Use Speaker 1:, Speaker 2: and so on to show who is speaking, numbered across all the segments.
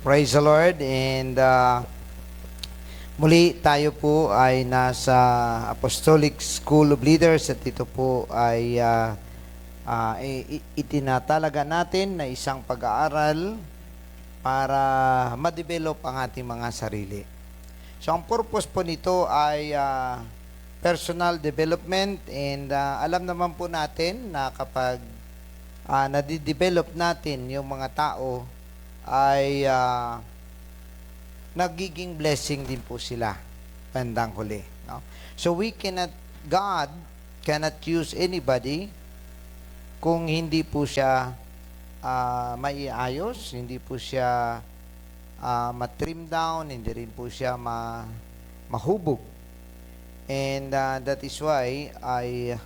Speaker 1: Praise the Lord. And muli tayo po ay nasa Apostolic School of Leaders at ito po ay itinatalaga natin na isang pag-aaral para ma-develop ang ating mga sarili. So ang purpose po nito ay personal development, and alam naman po natin na kapag nadidevelop natin yung mga tao ay nagiging blessing din po sila bandang huli, no? So God cannot use anybody kung hindi po siya maiayos, hindi po siya ma-trim down, hindi rin po siya mahubog. And that is why ay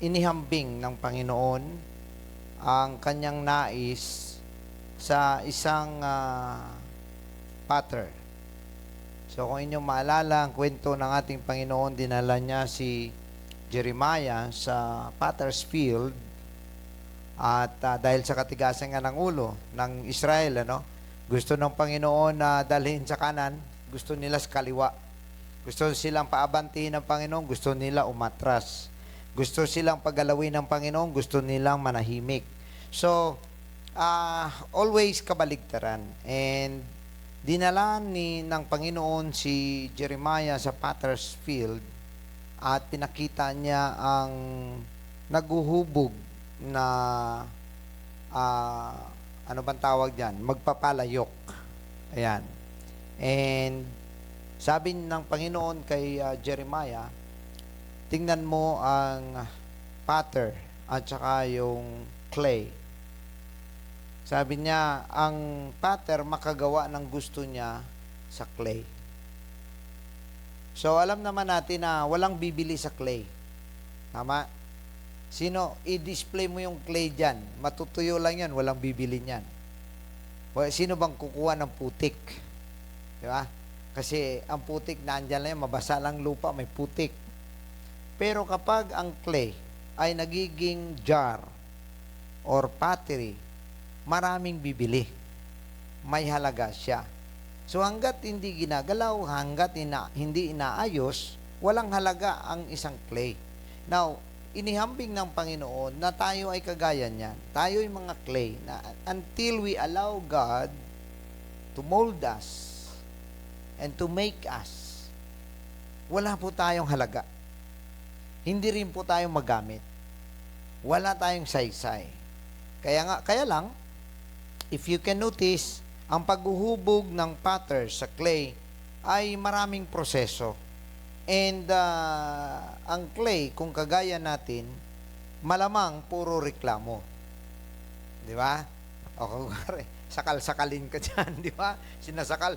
Speaker 1: inihambing ng Panginoon ang kanyang nais sa isang pattern. So kung inyong maalala ang kwento ng ating Panginoon, dinala niya si Jeremiah sa potter's field at dahil sa katigasan nga ng ulo ng Israel, gusto ng Panginoon na dalhin sa kanan, gusto nila sa kaliwa. Gusto silang paabantihin ng Panginoon, gusto nila umatras. Gusto silang paggalawin ng Panginoon, gusto nilang manahimik. So, always kabaligtaran. And dinala ng Panginoon si Jeremiah sa potter's field at pinakita niya ang naguhubog na ano bang tawag diyan? Magpapalayok. Ayan. And sabi ng Panginoon kay Jeremiah, tingnan mo ang potter at saka yung clay. Sabi niya, ang potter makagawa ng gusto niya sa clay. So, alam naman natin na walang bibili sa clay. Tama? Sino? I-display mo yung clay dyan. Matutuyo lang yan, walang bibili niyan. Sino bang kukuha ng putik? Di ba? Kasi ang putik, nandyan lang yan, mabasa lang lupa, may putik. Pero kapag ang clay ay nagiging jar or pottery, maraming bibili. May halaga siya. So hanggat hindi ginagalaw, hanggat hindi inaayos, walang halaga ang isang clay. Now, inihambing ng Panginoon na tayo ay kagaya niyan. Tayo ay mga clay na until we allow God to mold us and to make us, wala po tayong halaga. Hindi rin po tayong magamit. Wala tayong saysay. Kaya lang, if you can notice, ang paghuhubog ng potter sa clay ay maraming proseso. And ang clay, kung kagaya natin, malamang puro reklamo. Di ba? O kung sakal-sakalin ka dyan, di ba? Sinasakal.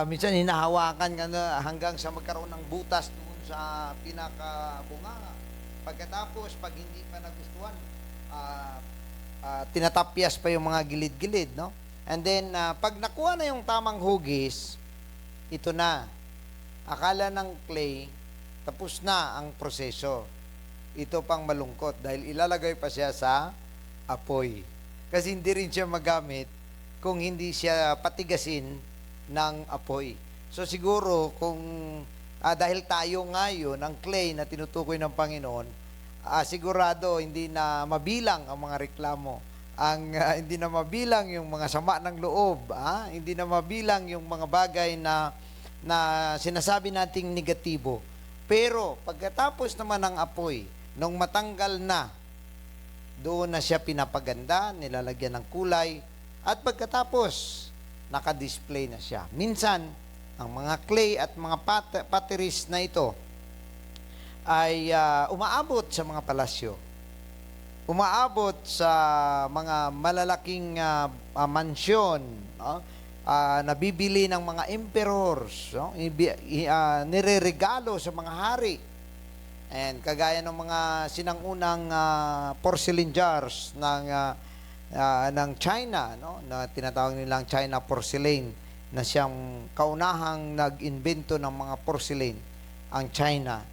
Speaker 1: Minsan hinahawakan ka na hanggang sa magkaroon ng butas doon sa pinakabunganga. Pagkatapos, pag hindi pa nagustuhan, tinatapyas pa yung mga gilid-gilid, no? And then, pag nakuha na yung tamang hugis, ito na. Akala ng clay, tapos na ang proseso. Ito pang malungkot dahil ilalagay pa siya sa apoy. Kasi hindi rin siya magamit kung hindi siya patigasin ng apoy. So siguro, kung dahil tayo ngayon, ang clay na tinutukoy ng Panginoon, sigurado hindi na mabilang ang mga reklamo. Hindi na mabilang yung mga sama ng loob, hindi na mabilang yung mga bagay na sinasabi nating negatibo. Pero pagkatapos naman ng apoy, nung matanggal na, doon na siya pinapaganda, nilalagyan ng kulay, at pagkatapos, nakadisplay na siya. Minsan, ang mga clay at mga potteries na ito ay umaabot sa mga palasyo. Umaabot sa mga malalaking mansyon, nabibili ng mga emperors, nireregalo sa mga hari. And kagaya ng mga sinangunang porcelain jars ng China, na tinatawag nilang China porcelain, na siyang kaunahang nag-invento ng mga porcelain, ang China.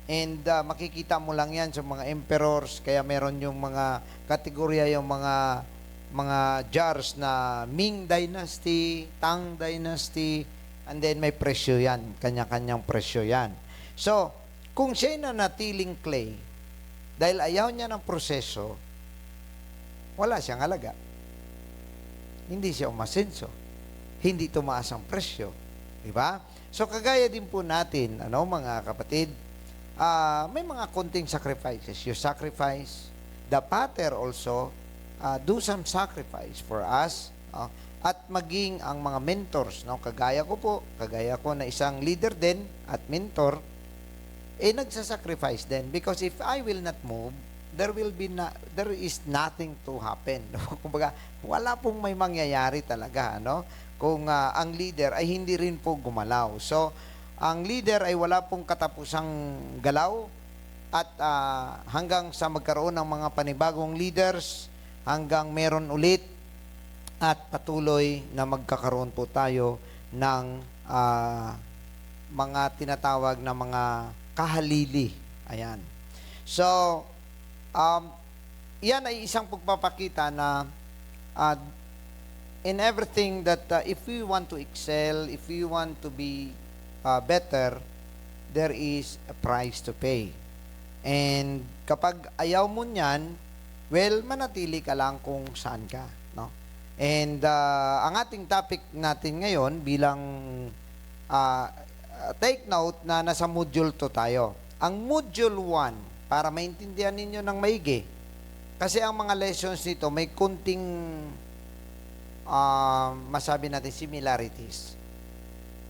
Speaker 1: And makikita mo lang yan sa mga emperors, kaya meron yung mga kategorya, yung mga mga jars na Ming Dynasty, Tang Dynasty, and then may presyo yan, kanya-kanyang presyo yan. So, kung siya'y nanatiling clay, dahil ayaw niya ng proseso, wala siyang halaga. Hindi siya umasenso. Hindi tumaas ang presyo. Diba? So, kagaya din po natin, mga kapatid, may mga konting sacrifices. You sacrifice. The pater also, do some sacrifice for us. At maging ang mga mentors, kagaya ko na isang leader din at mentor, nagsasacrifice din. Because if I will not move, there is nothing to happen. Kumbaga, wala pong may mangyayari talaga, kung ang leader ay hindi rin po gumalaw. So, ang leader ay wala pong katapusang galaw at hanggang sa magkaroon ng mga panibagong leaders, hanggang meron ulit at patuloy na magkakaroon po tayo ng mga tinatawag na mga kahalili. Ayan. So, yan ay isang pagpapakita na in everything that if we want to excel, if we want to be better, there is a price to pay. And kapag ayaw mo niyan, well, manatili ka lang kung saan ka. And ang ating topic natin ngayon bilang take note na nasa module 2 tayo. Ang module 1, para maintindihan ninyo ng maigi, kasi ang mga lessons nito may kunting masabi natin similarities.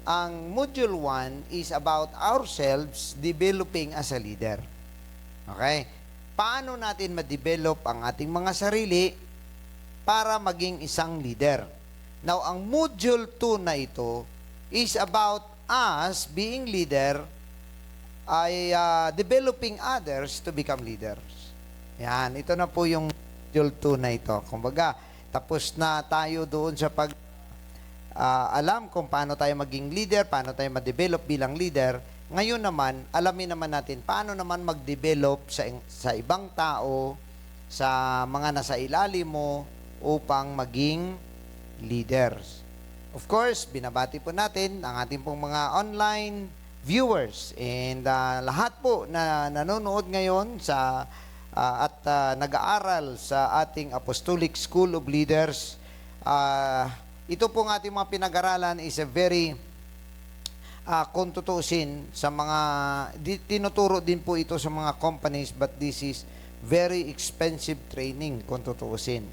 Speaker 1: Ang module 1 is about ourselves developing as a leader. Okay? Paano natin ma-develop ang ating mga sarili para maging isang leader? Now, ang module 2 na ito is about us being leader ay developing others to become leaders. Yan, ito na po yung module 2 na ito. Kumbaga, tapos na tayo doon sa alam kung paano tayo maging leader, paano tayo ma-develop bilang leader. Ngayon naman, alamin naman natin paano naman mag-develop sa ibang tao, sa mga nasa ilalim mo, upang maging leaders. Of course, binabati po natin ang ating pong mga online viewers and lahat po na nanonood ngayon sa at nag-aaral sa ating Apostolic School of Leaders. Ito pong ating mga pinag-aralan is a very kung tutusin sa mga tinuturo din po ito sa mga companies, but this is very expensive training kung tutusin,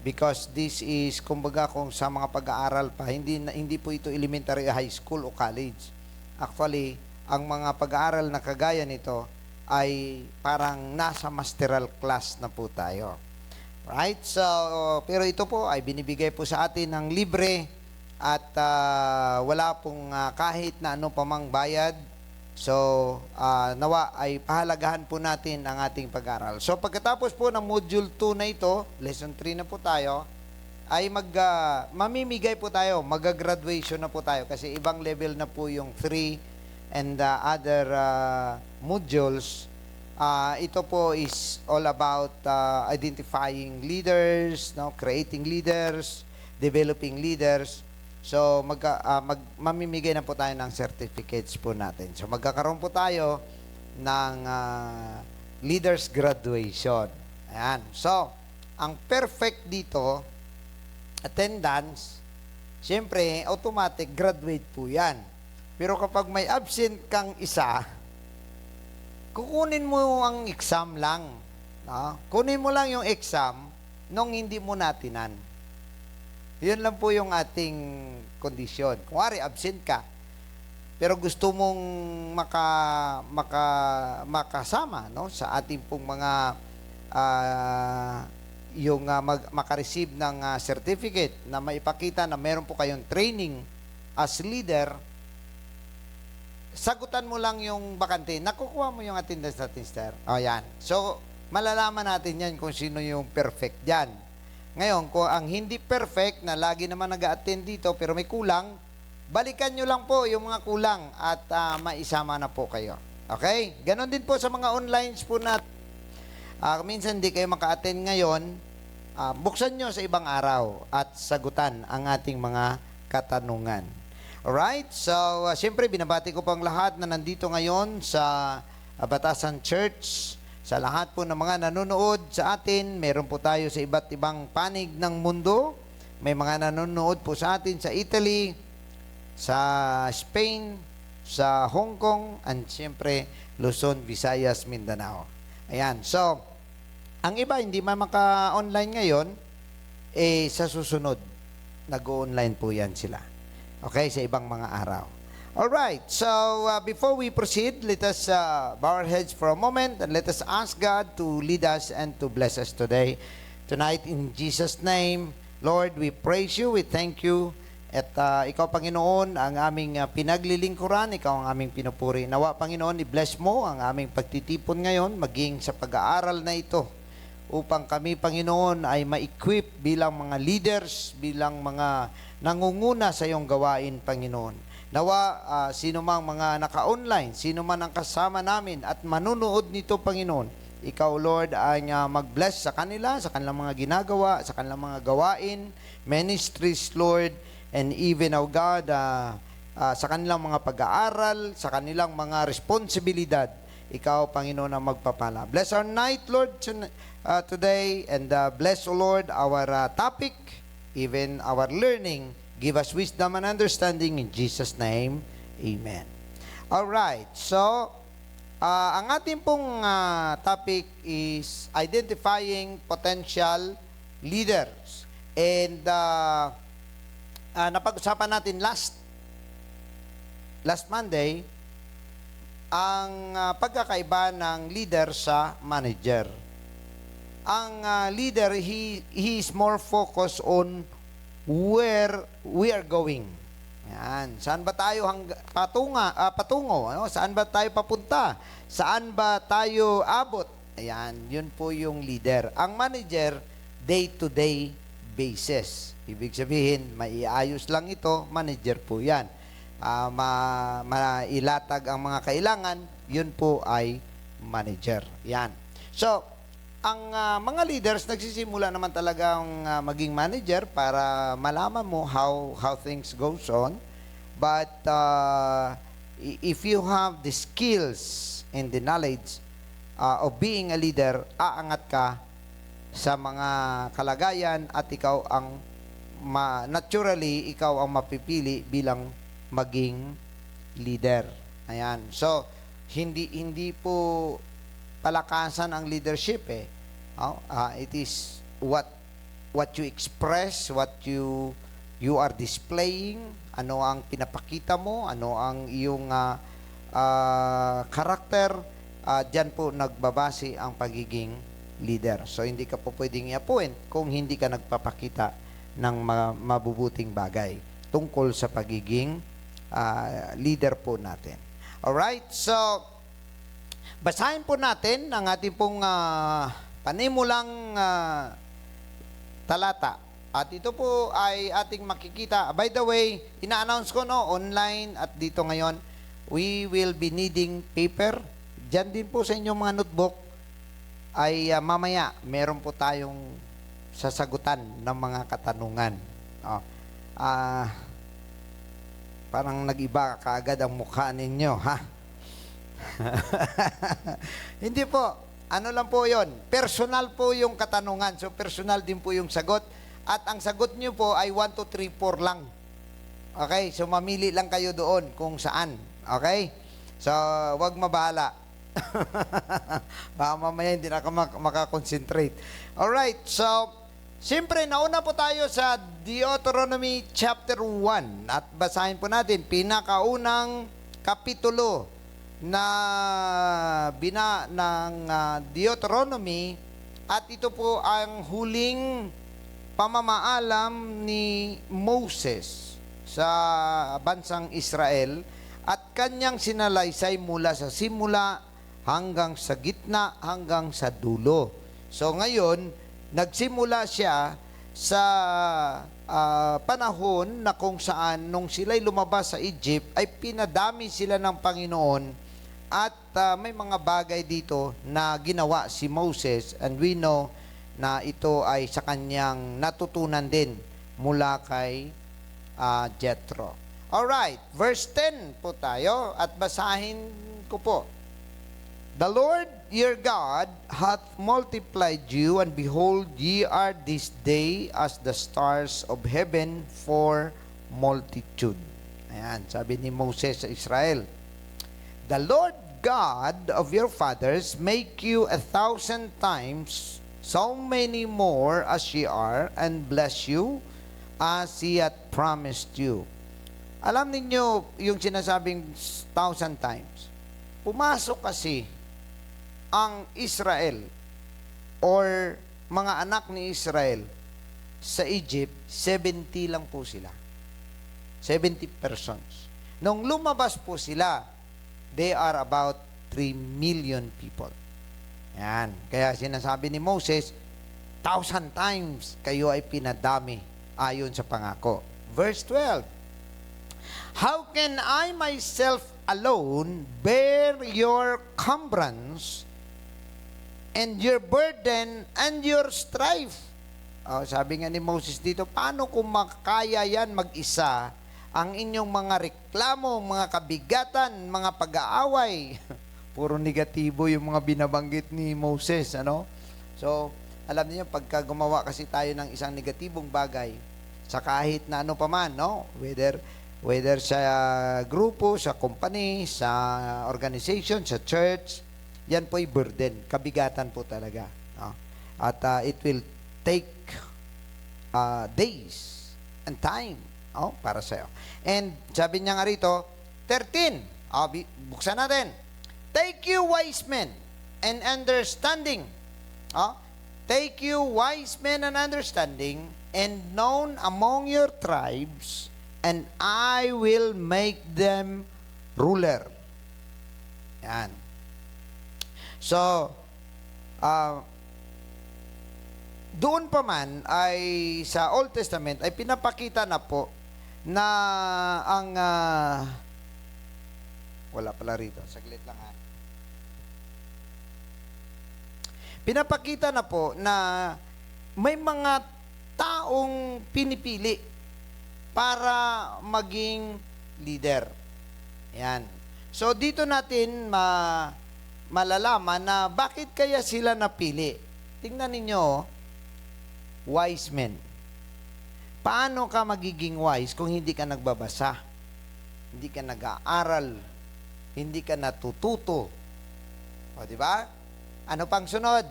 Speaker 1: because this is kumbaga kung sa mga pag-aaral pa, hindi po ito elementary, high school o college. Actually, ang mga pag-aaral na kagaya nito ay parang nasa masteral class na po tayo. Right? So, pero ito po ay binibigay po sa atin ng libre at wala pong kahit na ano pamang bayad. So, nawa ay pahalagahan po natin ang ating pag-aaral. So, pagkatapos po ng module 2 na ito, lesson 3 na po tayo, ay mamimigay po tayo, mag-graduation na po tayo kasi ibang level na po yung 3 and other modules. Ito po is all about identifying leaders, creating leaders, developing leaders. So, mamimigay na po tayo ng certificates po natin. So, magkakaroon po tayo ng leaders graduation. Ayan. So, ang perfect dito, attendance, siyempre, automatic graduate po yan. Pero kapag may absent kang isa, kukunin mo ang exam lang. Kunin mo lang yung exam nung hindi mo natinan. Yun lang po yung ating kondisyon. Kunwari, absent ka, pero gusto mong makasama sa ating pong mga makareceive ng certificate na maipakita na meron po kayong training as leader, sagutan mo lang yung bakante. Nakukuha mo yung attendance natin, sir. O, yan. So, malalaman natin yan kung sino yung perfect dyan. Ngayon, kung ang hindi perfect, na lagi naman nag-attend dito, pero may kulang, balikan nyo lang po yung mga kulang at maisama na po kayo. Okay? Ganon din po sa mga online po natin. Minsan hindi kayo maka-attend ngayon, buksan nyo sa ibang araw at sagutan ang ating mga katanungan. Alright? So, siyempre, binabati ko pang lahat na nandito ngayon sa Batasan Church. Sa lahat po ng mga nanonood sa atin, meron po tayo sa iba't ibang panig ng mundo. May mga nanonood po sa atin sa Italy, sa Spain, sa Hong Kong, and siyempre, Luzon, Visayas, Mindanao. Ayan. So, ang iba hindi maka-online ngayon, sa susunod, nag-online po yan sila. Okay? Sa ibang mga araw. Alright, so before we proceed, let us bow our heads for a moment and let us ask God to lead us and to bless us today. Tonight, in Jesus' name, Lord, we praise you, we thank you. At ikaw, Panginoon, ang aming pinaglilingkuran, ikaw ang aming pinupuri. Nawa, Panginoon, i-bless mo ang aming pagtitipon ngayon, maging sa pag-aaral na ito, upang kami, Panginoon, ay ma-equip bilang mga leaders, bilang mga nangunguna sa iyong gawain, Panginoon. Nawa, sino mang mga naka-online, sino man ang kasama namin at manunood nito, Panginoon, ikaw, Lord, ay mag-bless sa kanila, sa kanilang mga ginagawa, sa kanilang mga gawain, ministries, Lord, and even, oh God, sa kanilang mga pag-aaral, sa kanilang mga responsibilidad, ikaw, Panginoon, ang magpapala. Bless our night, Lord, today, and bless, O Lord, our topic, even our learning. Give us wisdom and understanding in Jesus' name. Amen. Alright, so, ang ating pong topic is identifying potential leaders. And napag-usapan natin last Monday, ang pagkakaiba ng leader sa manager. Ang leader, he is more focused on where we are going. Yan. Saan ba tayo patungo? Ano? Saan ba tayo papunta? Saan ba tayo abot? Ayan, yun po yung leader. Ang manager, day-to-day basis. Ibig sabihin, maiayos lang ito, manager po yan. Mailatag ang mga kailangan, yun po ay manager. Yan. So, ang mga leaders nagsisimula naman talagang maging manager para malaman mo how things goes on. But if you have the skills and the knowledge of being a leader, aangat ka sa mga kalagayan at ikaw ang naturally ikaw ang mapipili bilang maging leader. Ayan. So hindi po palakasan ang leadership it is what you express, what you are displaying, ano ang pinapakita mo, ano ang iyong karakter, diyan po nagbabase ang pagiging leader. So hindi ka po pwedeng i-appoint kung hindi ka nagpapakita ng mabubuting bagay tungkol sa pagiging leader po natin. Alright, so basahin po natin ang ating pong panimulang talata. At ito po ay ating makikita. By the way, ina-announce ko online at dito ngayon, we will be needing paper. Diyan din po sa inyong mga notebook ay mamaya meron po tayong sasagutan ng mga katanungan. Parang nag-iba kaagad ang mukha ninyo, ha? Hindi po. Ano lang po yon? Personal po yung katanungan. So, personal din po yung sagot. At ang sagot nyo po ay 1, 2, 3, 4 lang. Okay? So, mamili lang kayo doon kung saan. Okay? So, wag mabahala. Baka mamaya hindi na ka makakonsentrate. Alright. So, siyempre, nauna po tayo sa Deuteronomy chapter 1. At basahin po natin, pinakaunang kapitulo na ng Deuteronomy, at ito po ang huling pamamaalam ni Moses sa bansang Israel at kanyang sinalaysay mula sa simula hanggang sa gitna hanggang sa dulo. So ngayon, nagsimula siya sa panahon na kung saan nung sila'y lumabas sa Egypt ay pinadami sila ng Panginoon. At may mga bagay dito na ginawa si Moses, and we know na ito ay sa kanyang natutunan din mula kay Jethro. Alright, verse 10 po tayo at basahin ko po. The Lord your God hath multiplied you, and behold, ye are this day as the stars of heaven for multitude. Ayan, sabi ni Moses sa Israel, the Lord God of your fathers make you 1,000 times so many more as ye are, and bless you as he hath promised you. Alam ninyo yung sinasabing 1,000 times. Pumasok kasi ang Israel or mga anak ni Israel sa Egypt, 70 lang po sila. 70 persons. Nung lumabas po sila, they are about 3 million people. Yan. Kaya sinasabi ni Moses, 1,000 times kayo ay pinadami ayon sa pangako. Verse 12, how can I myself alone bear your cumbrance and your burden and your strife? Sabi nga ni Moses dito, paano kung makaya yan mag-isa ang inyong mga reklamo, mga kabigatan, mga pag-aaway? Puro negatibo yung mga binabanggit ni Moses, ano? So, alam niyo, pagka gumawa kasi tayo ng isang negatibong bagay, sa kahit na ano pa man, no? Whether sa grupo, sa company, sa organization, sa church, yan po'y burden, kabigatan po talaga. No? At it will take days and time para sa'yo. And sabi niya nga rito, 13, buksan natin. Take you wise men and understanding. Take you wise men and understanding, and known among your tribes, and I will make them ruler. Yan. So, doon pa man ay sa Old Testament ay pinapakita na po na ang wala pala rito. Saglit lang ha. Pinapakita na po na may mga taong pinipili para maging leader. Yan. So dito natin malalaman na bakit kaya sila napili. Tingnan ninyo, wise men. Paano ka magiging wise kung hindi ka nagbabasa? Hindi ka nag-aaral? Hindi ka natututo? O, di ba? Ano pang sunod?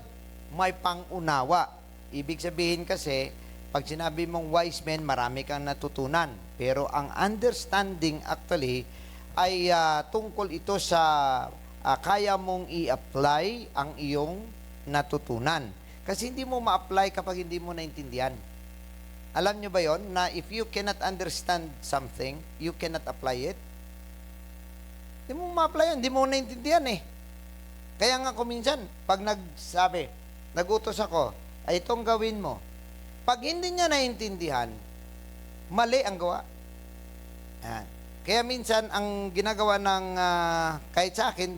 Speaker 1: May pangunawa. Ibig sabihin kasi, pag sinabi mong wise men, marami kang natutunan. Pero ang understanding actually ay tungkol ito sa kaya mong i-apply ang iyong natutunan. Kasi hindi mo ma-apply kapag hindi mo naintindihan. Alam nyo ba yon na if you cannot understand something, you cannot apply it? Hindi mo ma-apply yan, hindi mo naintindihan eh. Kaya nga kuminsan, pag nagutos ako, ay itong gawin mo. Pag hindi niya naintindihan, mali ang gawa. Yan. Kaya minsan, ang ginagawa ng, kahit sa akin,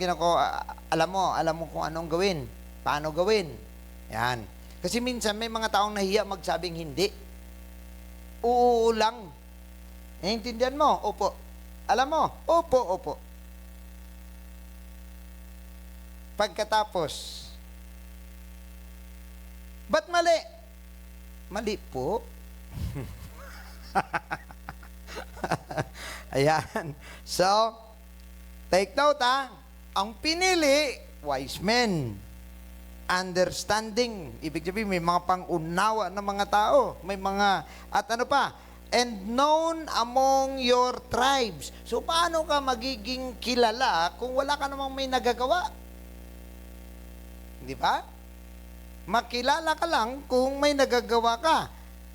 Speaker 1: alam mo kung anong gawin, paano gawin. Yan. Kasi minsan, may mga taong nahiya magsabing hindi. Oo lang. Naintindihan mo? Opo. Alam mo? Opo, opo. Pagkatapos, ba't mali? Mali po. Ayan. So, take note ang pinili, wise men. Understanding. Ibig sabihin, may mga pangunawa ng mga tao. May mga, at ano pa? And known among your tribes. So, paano ka magiging kilala kung wala ka namang may nagagawa? Di ba? Makilala ka lang kung may nagagawa ka.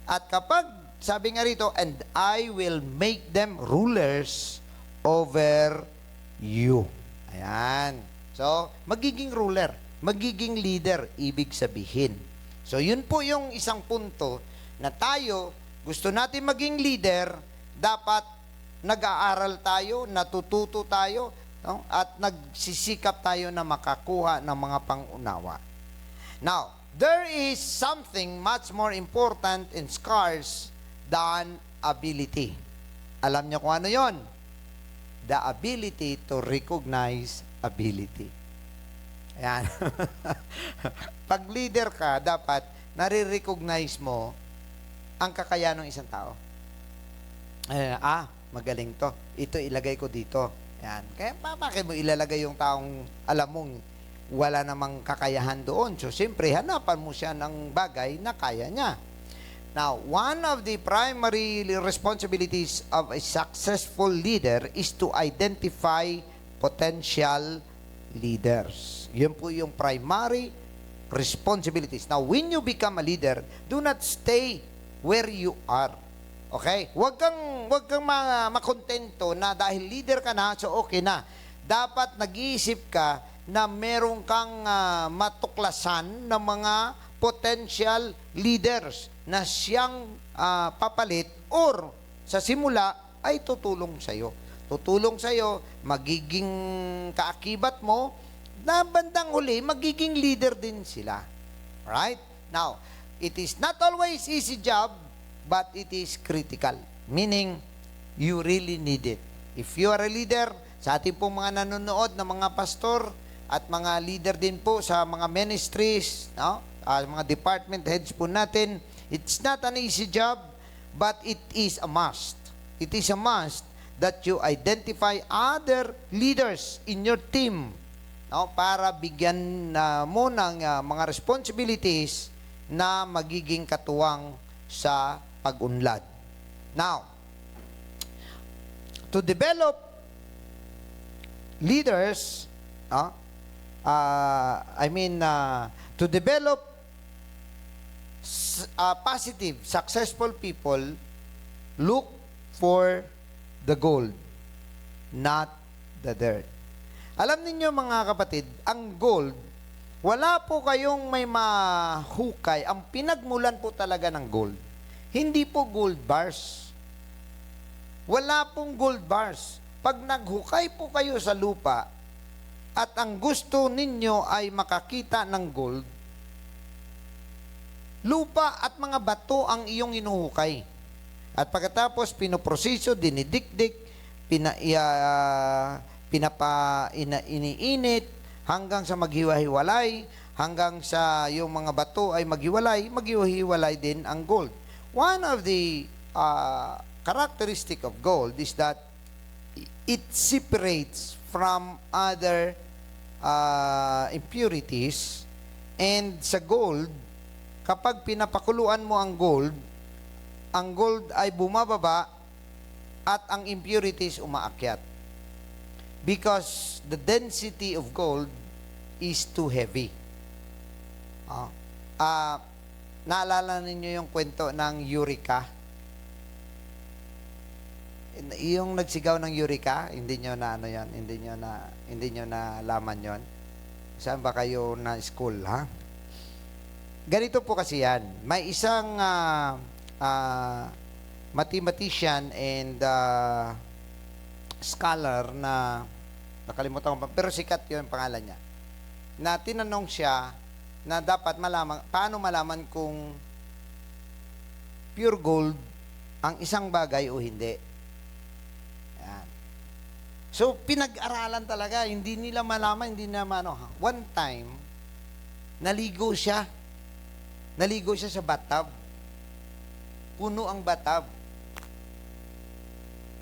Speaker 1: At kapag, sabi nga rito, and I will make them rulers over you. Ayan. So, magiging ruler. Magiging leader, ibig sabihin. So, yun po yung isang punto na tayo, gusto natin maging leader, dapat nag-aaral tayo, natututo tayo, no? At nagsisikap tayo na makakuha ng mga pangunawa. Now, there is something much more important and scarce than ability. Alam niyo kung ano yon? The ability to recognize ability. Ayan. Pag leader ka, dapat nare-recognize mo ang kakayahan ng isang tao. Magaling to. Ito ilagay ko dito. Ayan. Kaya bakit mo ilalagay yung taong alam mong wala namang kakayahan doon? So, siyempre, hanapan mo siya ng bagay na kaya niya. Now, one of the primary responsibilities of a successful leader is to identify potential leaders. Yun po yung primary responsibilities. Now, when you become a leader, do not stay where you are. Okay? Huwag kang makontento na dahil leader ka na, so okay na. Dapat nag-iisip ka na meron kang matuklasan ng mga potential leaders na siyang papalit or sa simula ay tutulong sa'yo. Tutulong sa'yo, magiging kaakibat mo, na bandang huli, magiging leader din sila. Right? Now, it is not always easy job, but it is critical. Meaning, you really need it. If you are a leader, sa ating pong mga nanonood na mga pastor at mga leader din po sa mga ministries, no? Mga department heads po natin, it's not an easy job, but it is a must. It is a must that you identify other leaders in your team, no? Para bigyan mo ng mga responsibilities na magiging katuwang sa pag-unlad. Now, to develop leaders, to develop positive, successful people, look for the gold, not the dirt. Alam niyo mga kapatid, ang gold, wala po kayong may mahukay. Ang pinagmulan po talaga ng gold, hindi po gold bars. Wala pong gold bars. Pag naghukay po kayo sa lupa at ang gusto ninyo ay makakita ng gold, lupa at mga bato ang iyong inuhukay. At pagkatapos pinoproseso, dinidikdik, iniinit hanggang sa maghiwa-hiwalay, hanggang sa yung mga bato ay maghiwa-hiwalay din ang gold. One of the characteristic of gold is that it separates from other impurities, and sa gold, kapag pinapakuluan mo ang gold ay bumababa at ang impurities umaakyat. Because the density of gold is too heavy. Naalala ninyo yung kwento ng Eureka? Yung nagsigaw ng Eureka, hindi nyo na yan, hindi nyo na laman yon. Saan ba kayo na school, ha? Ganito po kasi yan. May isang mathematician and scholar na nakalimutan ko pa, pero sikat yun ang pangalan niya, na tinanong siya na dapat paano malaman kung pure gold ang isang bagay o hindi. Yan. So, pinag-aralan talaga, hindi nila malaman, One time, naligo siya sa bathtub. Puno ang bathtub.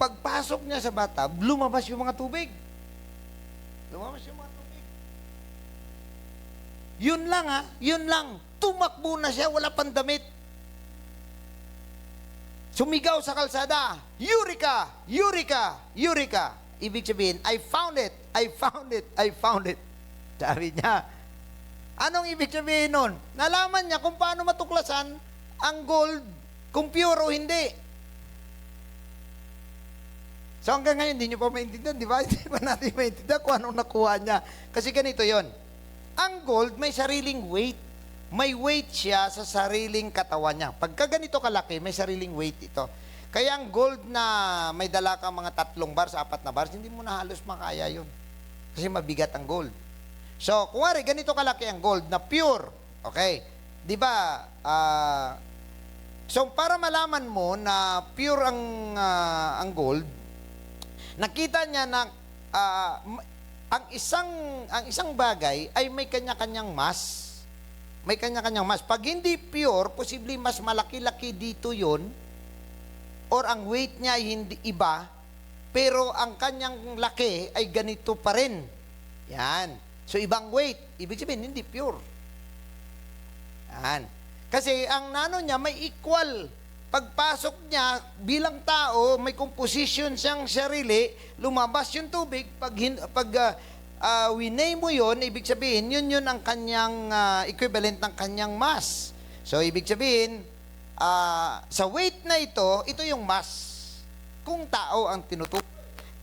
Speaker 1: Pagpasok niya sa bathtub, lumabas yung mga tubig. Yun lang. Tumakbo na siya, wala pang damit. Sumigaw sa kalsada, Eureka! Eureka! Eureka! Ibig sabihin, I found it! I found it! I found it! Sabi niya, anong ibig sabihin nun? Nalaman niya kung paano matuklasan ang gold, kung pure o hindi. So hanggang ngayon, hindi nyo pa maintindihan, di ba? Hindi pa natin maintindihan kung anong nakuha niya. Kasi ganito yon. Ang gold may sariling weight. May weight siya sa sariling katawan niya. Pagka ganito kalaki, may sariling weight ito. Kaya ang gold na may dala kang mga 3 bars, 4 na bars, hindi mo na halos makaya yun. Kasi mabigat ang gold. So, kuwari, ganito kalaki ang gold na pure. Okay? di ba, so para malaman mo na pure ang gold, nakita niya na ang isang bagay ay may kanya-kanyang mass. May kanya-kanyang mass. Pag hindi pure, posible mas malaki-laki dito 'yon, or ang weight niya ay hindi iba, pero ang kanyang laki ay ganito pa rin. Yan. So ibang weight, ibig sabihin hindi pure. Yan. Kasi ang nano niya may equal. Pagpasok niya bilang tao, may composition siyang sarili, lumabas yung tubig, pag winay mo yun, ibig sabihin, yun ang kanyang equivalent ng kanyang mass. So, ibig sabihin, sa weight na ito yung mass. Kung tao ang tinutukoy,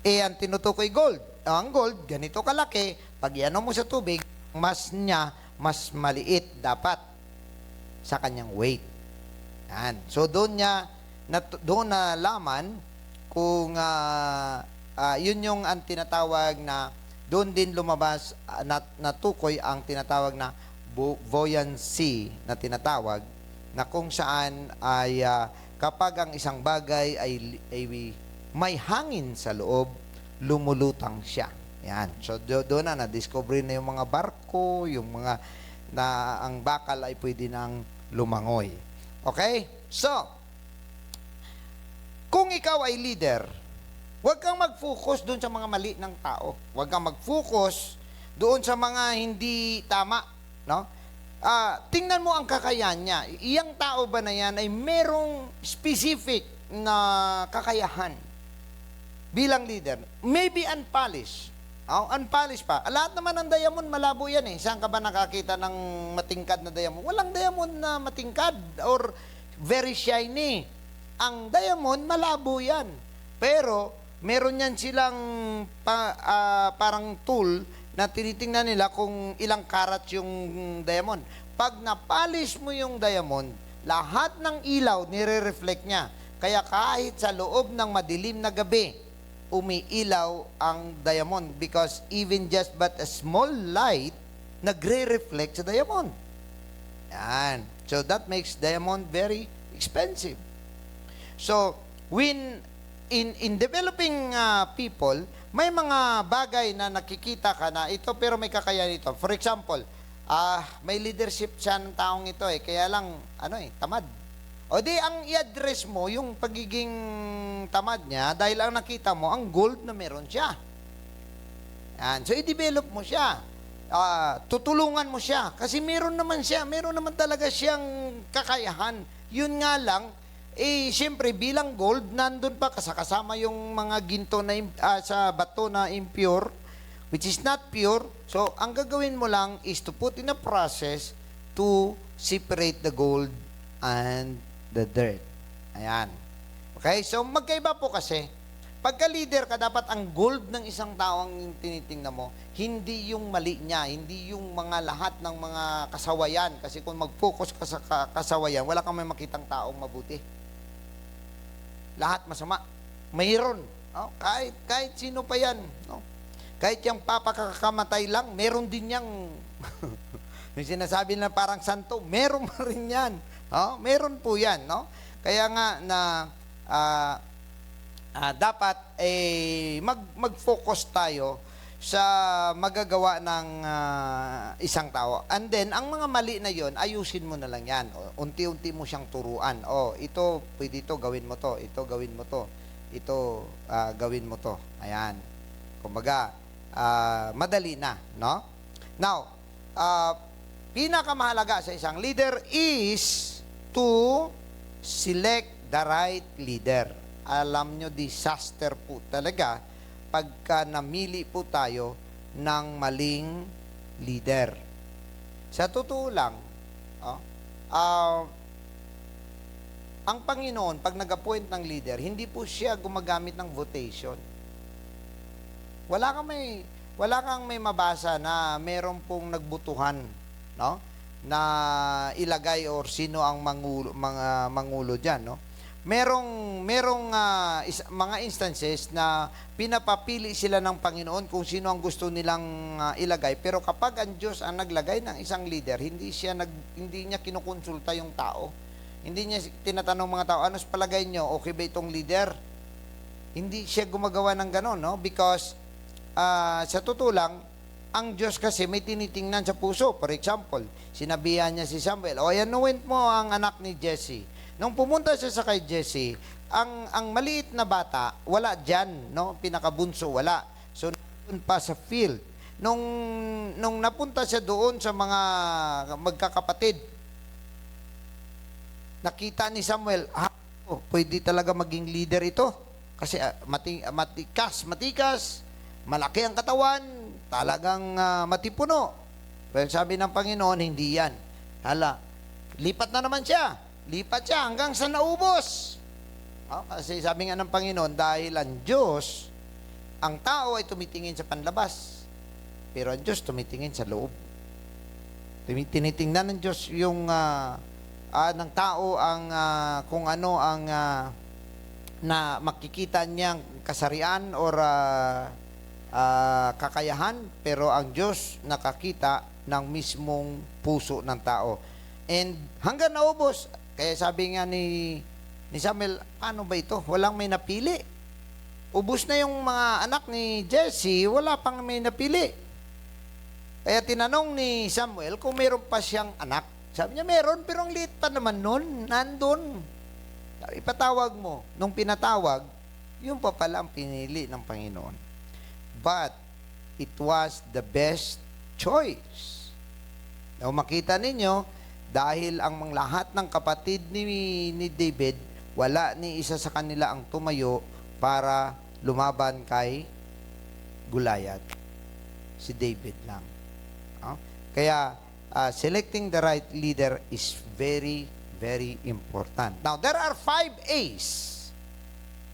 Speaker 1: ang tinutukoy gold. Ang gold, ganito kalaki, pag iano mo sa tubig, mass niya, mas maliit dapat sa kanyang weight. Yan. So doon na laman kung yun yung ang tinatawag na doon din lumabas natukoy ang tinatawag na buoyancy na tinatawag na kung saan ay kapag ang isang bagay ay may hangin sa loob, lumulutang siya. Yan. So doon na-discover na yung mga barko, yung mga na ang bakal ay pwede nang lumangoy. Okay? So, kung ikaw ay leader, huwag kang mag-focus doon sa mga mali ng tao. Huwag kang mag-focus doon sa mga hindi tama. No? Tingnan mo ang kakayahan niya. Iyang tao ba na yan ay merong specific na kakayahan bilang leader. Maybe unpolished. Unpolished pa. Lahat naman ng diamond, malabo yan eh. Saan ka ba nakakita ng matingkad na diamond? Walang diamond na matingkad or very shiny. Ang diamond, malabo yan. Pero, meron yan silang parang tool na tinitingnan nila kung ilang karat yung diamond. Pag napalis mo yung diamond, lahat ng ilaw nire-reflect niya. Kaya kahit sa loob ng madilim na gabi, umiilaw ang diamond because even just but a small light nagre-reflect sa diamond. Yan. So that makes diamond very expensive. So when in developing people, may mga bagay na nakikita ka na ito pero may kakayahan ito. For example, may leadership siya ng taong ito kaya lang tamad. O di ang i-address mo yung pagiging tamad niya dahil ang nakita mo ang gold na meron siya. Yan. So i-develop mo siya. Tutulungan mo siya kasi meron naman talaga siyang kakayahan. Yun nga lang siyempre bilang gold nandun pa kasama yung mga ginto na sa bato na impure which is not pure. So ang gagawin mo lang is to put in a process to separate the gold and the dirt. Ayan. Okay? So, magkaiba po kasi. Pagka-leader ka, dapat ang gold ng isang tao ang tinitingnan mo, hindi yung mali niya, hindi yung mga lahat ng mga kasawayan. Kasi kung mag-focus ka sa kasawayan, wala kang may makitang taong mabuti. Lahat masama. Mayroon. No? Kahit sino pa yan. No? Kahit yung papakakamatay lang, meron din yang may sinasabi na parang santo, meron pa rin yan. Meron po yan, no? Kaya nga na dapat mag-focus tayo sa magagawa ng isang tao. And then, ang mga mali na yon, ayusin mo na lang yan. Unti-unti mo siyang turuan. Ito, pwede ito, gawin mo to. Ito, gawin mo to. Ito, gawin mo to. Ayan. Kumbaga, madali na, no? Now, pinakamahalaga sa isang leader is to select the right leader. Alam nyo, disaster po talaga pagka namili po tayo ng maling leader. Sa totoo lang, ang Panginoon, pag nag-appoint ng leader, hindi po siya gumagamit ng votation. Wala kang may mabasa na meron pong nagbutuhan, no? Na ilagay or sino ang mangulo diyan, no? mga instances na pinapapili sila ng Panginoon kung sino ang gusto nilang ilagay. Pero kapag ang Diyos ang naglagay ng isang leader, hindi niya kinukonsulta yung tao. Hindi niya tinatanong mga tao, ano sa palagay nyo, okay ba itong leader? Hindi siya gumagawa ng ganon, no? Because sa totoo lang, ang Diyos kasi may tinitingnan sa puso. For example, sinabihan niya si Samuel, anoint mo ang anak ni Jesse. Nung pumunta siya sa kay Jesse, ang maliit na bata, wala dyan, no? Pinakabunso, wala. So, doon pa sa field. Nung napunta siya doon sa mga magkakapatid, nakita ni Samuel, pwede talaga maging leader ito. Kasi matikas, malaki ang katawan, talagang matipuno. Pero sabi ng Panginoon, hindi yan. Lipat na naman siya. Lipat siya hanggang sa naubos. Kasi sabi nga ng Panginoon, dahil ang Diyos, ang tao ay tumitingin sa panlabas. Pero ang Diyos tumitingin sa loob. Tinitingnan ng Diyos yung ng tao ang kung ano ang na makikita niyang kasarian or kakayahan, pero ang Diyos nakakita ng mismong puso ng tao. And hanggang naubos, kaya sabi nga ni Samuel, paano ba ito? Walang may napili. Ubus na yung mga anak ni Jesse, wala pang may napili. Kaya tinanong ni Samuel kung meron pa siyang anak. Sabi niya, meron, pero ang liit pa naman nun, nandun. Ipatawag mo. Nung pinatawag, yun pa pala ang pinili ng Panginoon. But, it was the best choice. Now, makita ninyo, dahil ang lahat ng kapatid ni David, wala ni isa sa kanila ang tumayo para lumaban kay Goliath. Si David lang. Kaya, selecting the right leader is very, very important. Now, there are 5 A's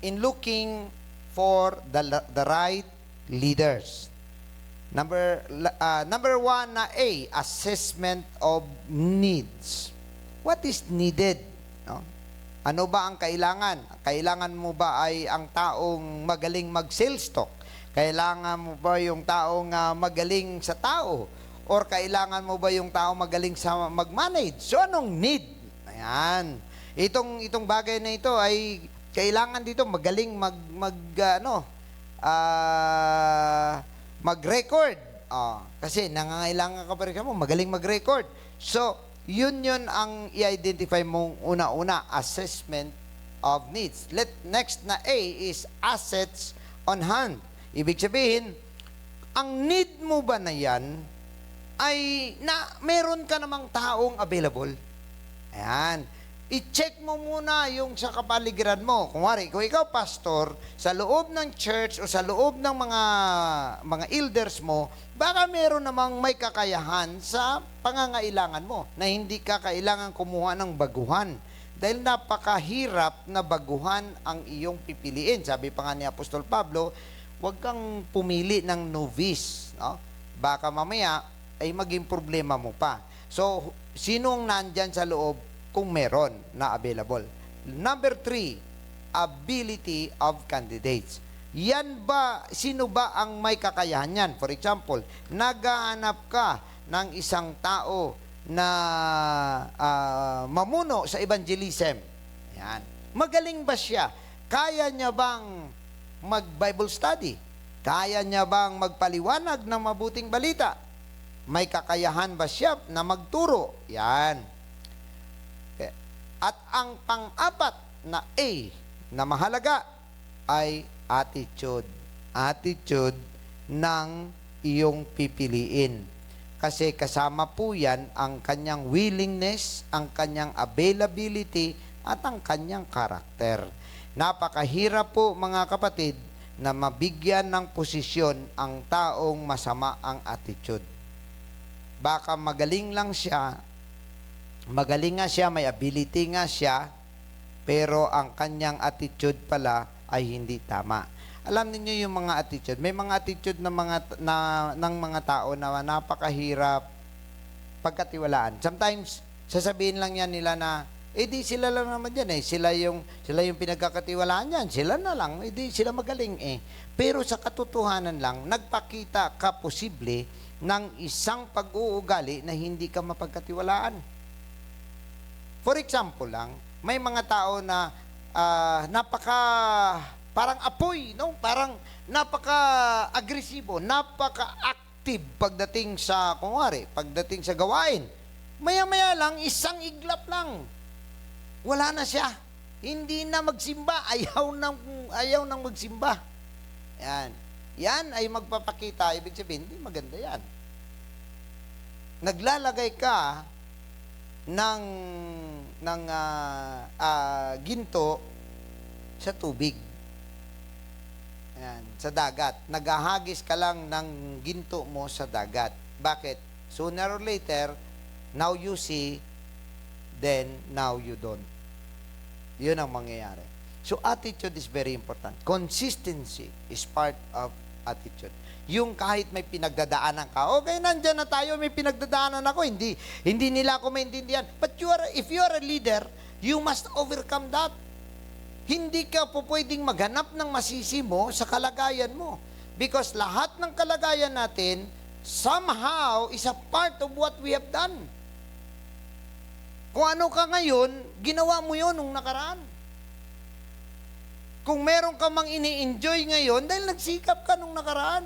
Speaker 1: in looking for the right leaders. Number 1 na A, assessment of needs. What is needed? No? Ano ba ang kailangan? Kailangan mo ba ay ang taong magaling mag-sales talk? Kailangan mo ba yung taong magaling sa tao? Or kailangan mo ba yung taong magaling sa mag-manage? So, anong need? Ayan. Itong bagay na ito ay kailangan dito magaling mag-record. Kasi nangangailangan ka pa rin mo, magaling mag-record. So, yun ang i-identify mong una-una, assessment of needs. Next na A is assets on hand. Ibig sabihin, ang need mo ba na yan ay meron ka namang taong available. Ayan. I-check mo muna yung sa kapaligiran mo. Kung ikaw pastor, sa loob ng church o sa loob ng mga elders mo, baka meron namang may kakayahan sa pangangailangan mo na hindi ka kailangan kumuha ng baguhan. Dahil napakahirap na baguhan ang iyong pipiliin. Sabi pa nga ni Apostol Pablo, huwag kang pumili ng novice. No? Baka mamaya ay maging problema mo pa. So, sinong nandyan sa loob kung meron na available? Number 3, ability of candidates. Sino ba ang may kakayahan yan? For example, naghahanap ka ng isang tao na mamuno sa evangelism. Yan. Magaling ba siya? Kaya niya bang mag-Bible study? Kaya niya bang magpaliwanag ng mabuting balita? May kakayahan ba siya na magturo? Yan. At ang pang-apat na A na mahalaga ay attitude. Attitude ng iyong pipiliin. Kasi kasama po yan ang kanyang willingness, ang kanyang availability, at ang kanyang karakter. Napakahirap po mga kapatid na mabigyan ng posisyon ang taong masama ang attitude. Baka magaling nga siya, may ability nga siya, pero ang kanyang attitude pala ay hindi tama. Alam niyo yung mga attitude. May mga attitude ng mga tao na napakahirap pagkatiwalaan. Sometimes, sasabihin lang yan nila na, Eh di sila lang naman yan eh. Sila yung pinagkakatiwalaan yan. Sila na lang. Eh di sila magaling eh. Pero sa katotohanan lang, nagpakita ka posible ng isang pag-uugali na hindi ka mapagkatiwalaan. For example lang, may mga tao na parang apoy, no? Parang napaka-agresibo, napaka-active pagdating sa gawain. Maya-maya lang, isang iglap lang. Wala na siya. Hindi na magsimba. Ayaw nang magsimba. Yan. Yan ay magpapakita. Ibig sabihin, hindi maganda yan. Naglalagay ka ng ginto sa tubig. Yan, sa dagat. Naghahagis ka lang ng ginto mo sa dagat. Bakit? Sooner or later, now you see, then now you don't. Yun ang mangyayari. So, attitude is very important. Consistency is part of attitude. Yung kahit may pinagdadaanan ka, okay, nandyan na tayo, may pinagdadaanan ako, hindi nila ako maintindihan. But if you are a leader, you must overcome that. Hindi ka po pwedeng maghanap ng masisi mo sa kalagayan mo. Because lahat ng kalagayan natin, somehow, is a part of what we have done. Kung ano ka ngayon, ginawa mo yun nung nakaraan. Kung meron ka mang ini-enjoy ngayon, dahil nagsikap ka nung nakaraan.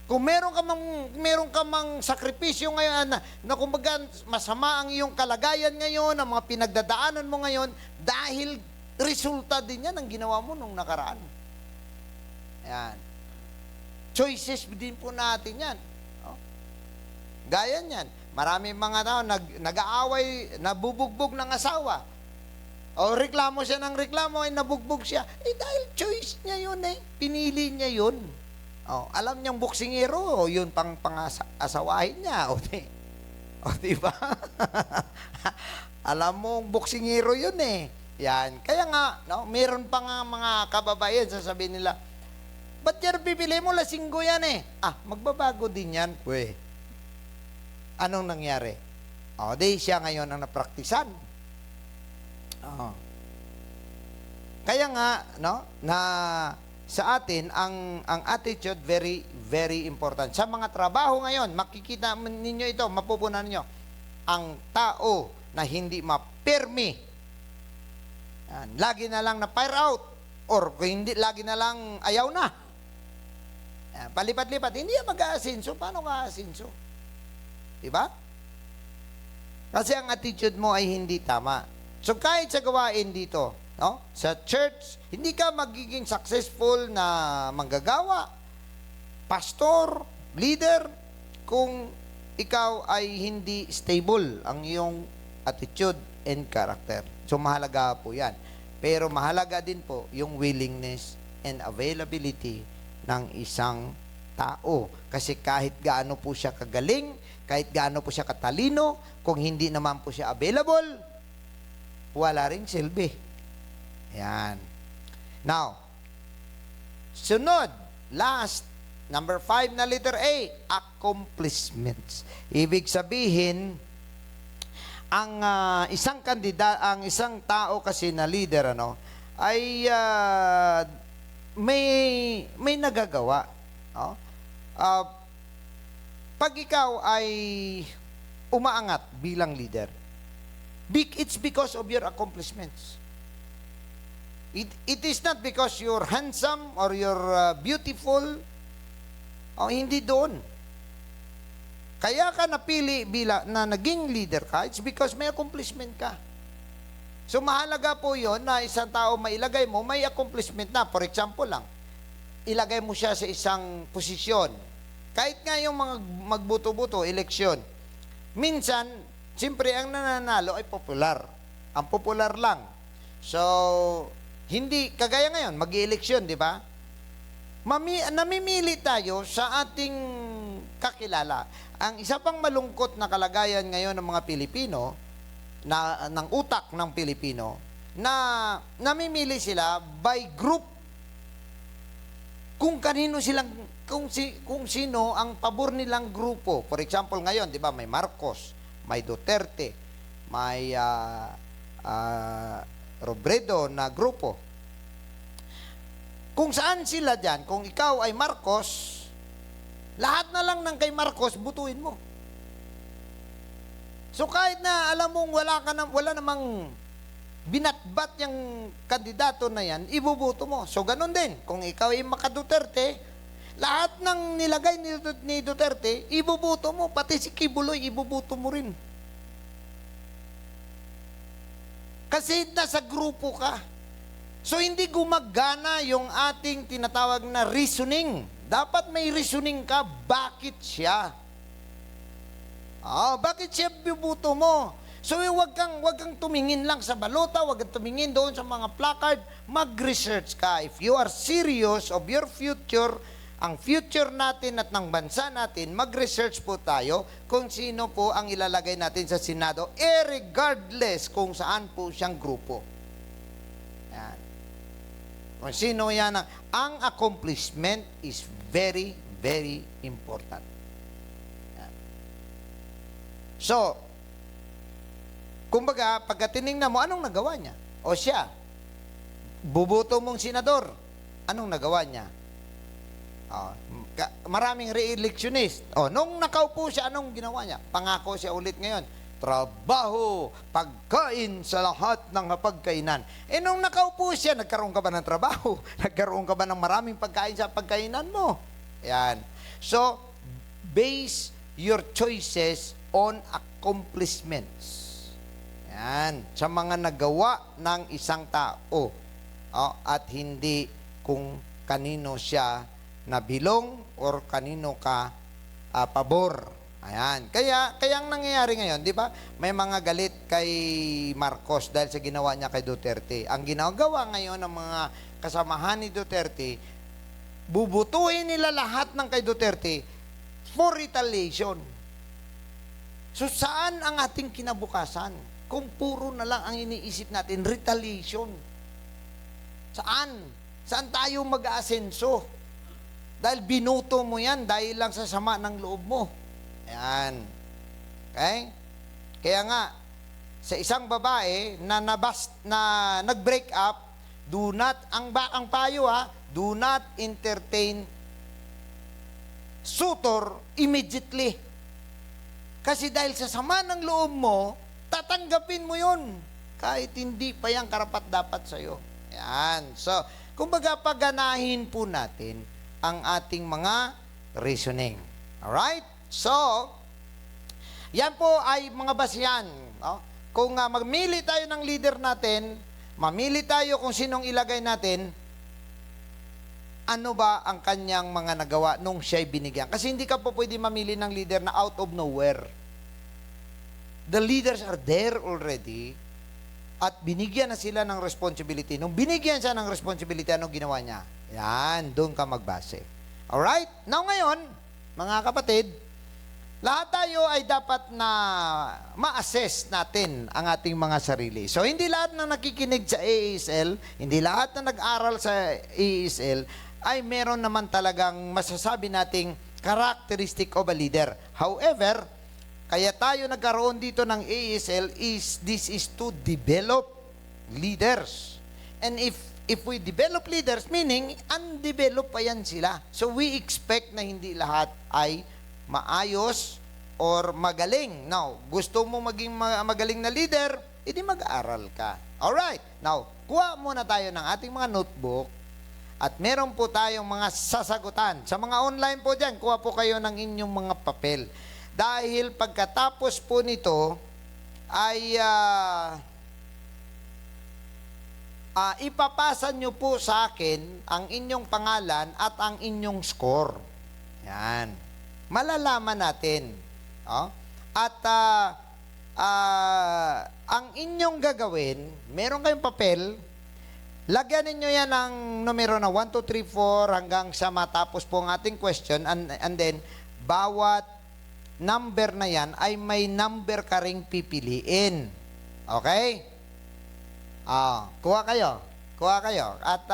Speaker 1: Kung meron ka mang sakripisyo ngayon, na kumbaga masama ang iyong kalagayan ngayon, ang mga pinagdadaanan mo ngayon, dahil resulta din yan ang ginawa mo nung nakaraan. Yan. Choices din po natin yan. Gaya niyan. Maraming mga tao nag-aaway, nabubugbog ng asawa. O reklamo siya ng reklamo, ay nabugbog siya. Eh dahil choice niya yun eh. Pinili niya yun. O, alam niyang boksingero, yun asawahin niya. O diba? Alam mong boksingero yun eh. Yan. Kaya nga, no, meron pa nga mga kababayan, sasabihin nila, ba't yan pipili mo? Lasinggo yan eh. Magbabago din yan. Pwede. Anong nangyari? Di siya ngayon ang napraktisan. Kaya nga, no, na sa atin, ang attitude very, very important. Sa mga trabaho ngayon, makikita ninyo ito, mapupunan ninyo, ang tao na hindi mapirmi, lagi na lang na fire out, or hindi, lagi na lang ayaw na. Palipat-lipat, hindi yan mag-aasinso. Paano ka-aasinso? Diba? Kasi ang attitude mo ay hindi tama. So kahit sa gawain dito, no? Sa church, hindi ka magiging successful na manggagawa, pastor, leader, kung ikaw ay hindi stable ang iyong attitude and character. So mahalaga po yan. Pero mahalaga din po yung willingness and availability ng isang tao. Kasi kahit gaano po siya kagaling, kahit gaano po siya katalino, kung hindi naman po siya available, wala ring silbi. Yan. Now, sunod, last, number 5 na letter A, accomplishments. Ibig sabihin, ang isang isang tao kasi na leader, ay may nagagawa. Pag ikaw ay umaangat bilang leader, it's because of your accomplishments. It is not because you're handsome or you're beautiful. Hindi doon. Kaya ka napili na naging leader ka, it's because may accomplishment ka. So mahalaga po yon na isang tao mailagay mo, may accomplishment na. For example lang, ilagay mo siya sa isang posisyon. Kahit nga yung mga magbuto-buto, eleksyon. Minsan, siyempre ang nananalo ay popular. Ang popular lang. So, hindi, kagaya ngayon, mag-i-eleksyon, di ba? Namimili tayo sa ating kakilala. Ang isa pang malungkot na kalagayan ngayon ng mga Pilipino, ng utak ng Pilipino, na namimili sila by group. Kung sino ang pabor nilang grupo. For example, ngayon, di ba, may Marcos, may Duterte, may Robredo na grupo. Kung saan sila dyan, kung ikaw ay Marcos, lahat na lang ng kay Marcos, butuin mo. So kahit na alam mong wala namang binatbat yung kandidato na yan, ibubuto mo. So ganun din, kung ikaw ay maka-Duterte, lahat ng nilagay ni Duterte, ibubuto mo. Pati si Kibuloy, ibubuto mo rin. Kasi nasa grupo ka. So hindi gumagana yung ating tinatawag na reasoning. Dapat may reasoning ka, bakit siya? Bakit siya bibuto mo? So wag kang tumingin lang sa balota, wag kang tumingin doon sa mga placard, mag-research ka. If you are serious of your future, ang future natin at ng bansa natin, mag-research po tayo kung sino po ang ilalagay natin sa Senado, regardless kung saan po siyang grupo. Yan. Kung sino yan, ang accomplishment is very, very important. Yan. So, kumbaga, pagka tinignan mo, anong nagawa niya? O siya, bubuto mong senador, anong nagawa niya? Maraming re-electionist. Nung nakaupo siya, anong ginawa niya? Pangako siya ulit ngayon, trabaho, pagkain sa lahat ng pagkainan. Nung nakaupo siya, nagkaroon ka ba ng trabaho? Nagkaroon ka ba ng maraming pagkain sa pagkainan mo? Yan. So, base your choices on accomplishments. Yan. Sa mga nagawa ng isang tao. At hindi kung kanino siya nabilong or kanino ka pabor. Ayan. Kaya ang nangyayari ngayon, di ba? May mga galit kay Marcos dahil sa ginawa niya kay Duterte. Ang ginagawa ngayon ng mga kasamahan ni Duterte, bubutuin nila lahat ng kay Duterte for retaliation. So saan ang ating kinabukasan? Kung puro na lang ang iniisip natin, retaliation. Saan? Saan tayo mag-aasenso? Dahil binuto mo yan dahil lang sa sama ng loob mo. Ayan. Okay? Kaya nga, sa isang babae na nag-break up, ang payo do not entertain suitor immediately. Kasi dahil sa sama ng loob mo, tatanggapin mo yun. Kahit hindi pa yan karapat-dapat sa'yo. Ayan. So, kumbaga paganahin po natin ang ating mga reasoning. Alright? So, yan po ay mga basihan. Kung mamili tayo ng leader natin, mamili tayo kung sinong ilagay natin, ano ba ang kanyang mga nagawa nung siya'y binigyan. Kasi hindi ka po pwede mamili ng leader na out of nowhere. The leaders are there already at binigyan na sila ng responsibility. Nung binigyan siya ng responsibility, anong ginawa niya? Yan, doon ka magbase. Alright? Now ngayon, mga kapatid, lahat tayo ay dapat na ma-assess natin ang ating mga sarili. So, hindi lahat na nakikinig sa ASL, hindi lahat na nag-aral sa ASL, ay meron naman talagang masasabi nating characteristic of a leader. However, kaya tayo nagkaroon dito ng ASL this is to develop leaders. And if we develop leaders, meaning, undeveloped pa yan sila. So, we expect na hindi lahat ay maayos or magaling. Now, gusto mo maging magaling na leader, edi mag-aaral ka. Alright. Now, kuha muna tayo ng ating mga notebook at meron po tayong mga sasagutan. Sa mga online po dyan, kuha po kayo ng inyong mga papel. Dahil pagkatapos po nito, ay ipapasa nyo po sa akin ang inyong pangalan at ang inyong score. Yan. Malalaman natin. At ang inyong gagawin, meron kayong papel, lagyan ninyo yan ng numero na 1, 2, 3, 4 hanggang sa matapos po ang ating question and then bawat number na yan ay may number ka ring pipiliin. Okay? Kuha kayo. At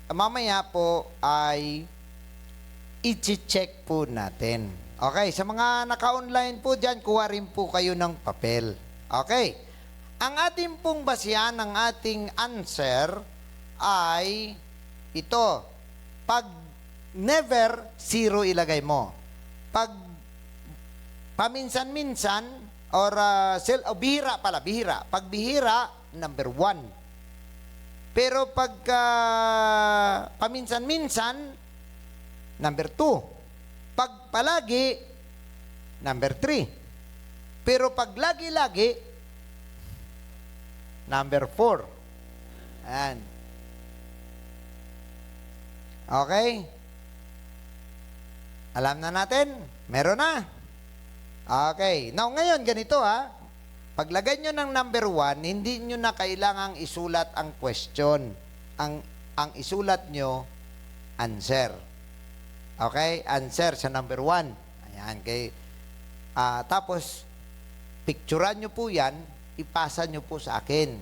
Speaker 1: mamaya po ay i-check po natin. Okay, sa mga naka-online po dyan, kuha rin po kayo ng papel. Okay. Ang ating pong basihan ng ating answer ay ito. Pag never, 0 ilagay mo. Pag paminsan-minsan, or bihira pala, bihira. Pag bihira, number 1. Pero pag paminsan-minsan, number 2. Pag palagi, number 3. Pero pag lagi-lagi, number 4. Ayan. Okay? Alam na natin? Meron na? Okay. Now, ngayon, ganito ha. Paglagay nyo ng number 1, hindi nyo na kailangang isulat ang question. Ang isulat nyo, answer. Okay? Answer sa number 1. Ayan. Tapos, picturean nyo po yan, ipasa nyo po sa akin.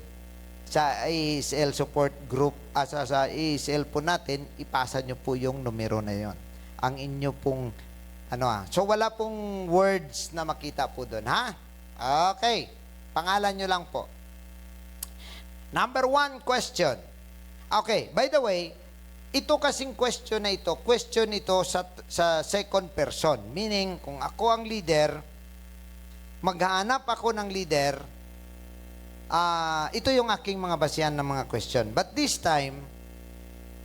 Speaker 1: Sa ESL support group, sa ESL po natin, ipasa nyo po yung numero na yon. Ang inyo pong, so wala pong words na makita po doon, ha? Okay. Pangalan nyo lang po. Number 1 question. Okay, by the way, ito kasing question ito sa second person. Meaning, kung ako ang leader, maghahanap ako ng leader, ito yung aking mga basihan ng mga question. But this time,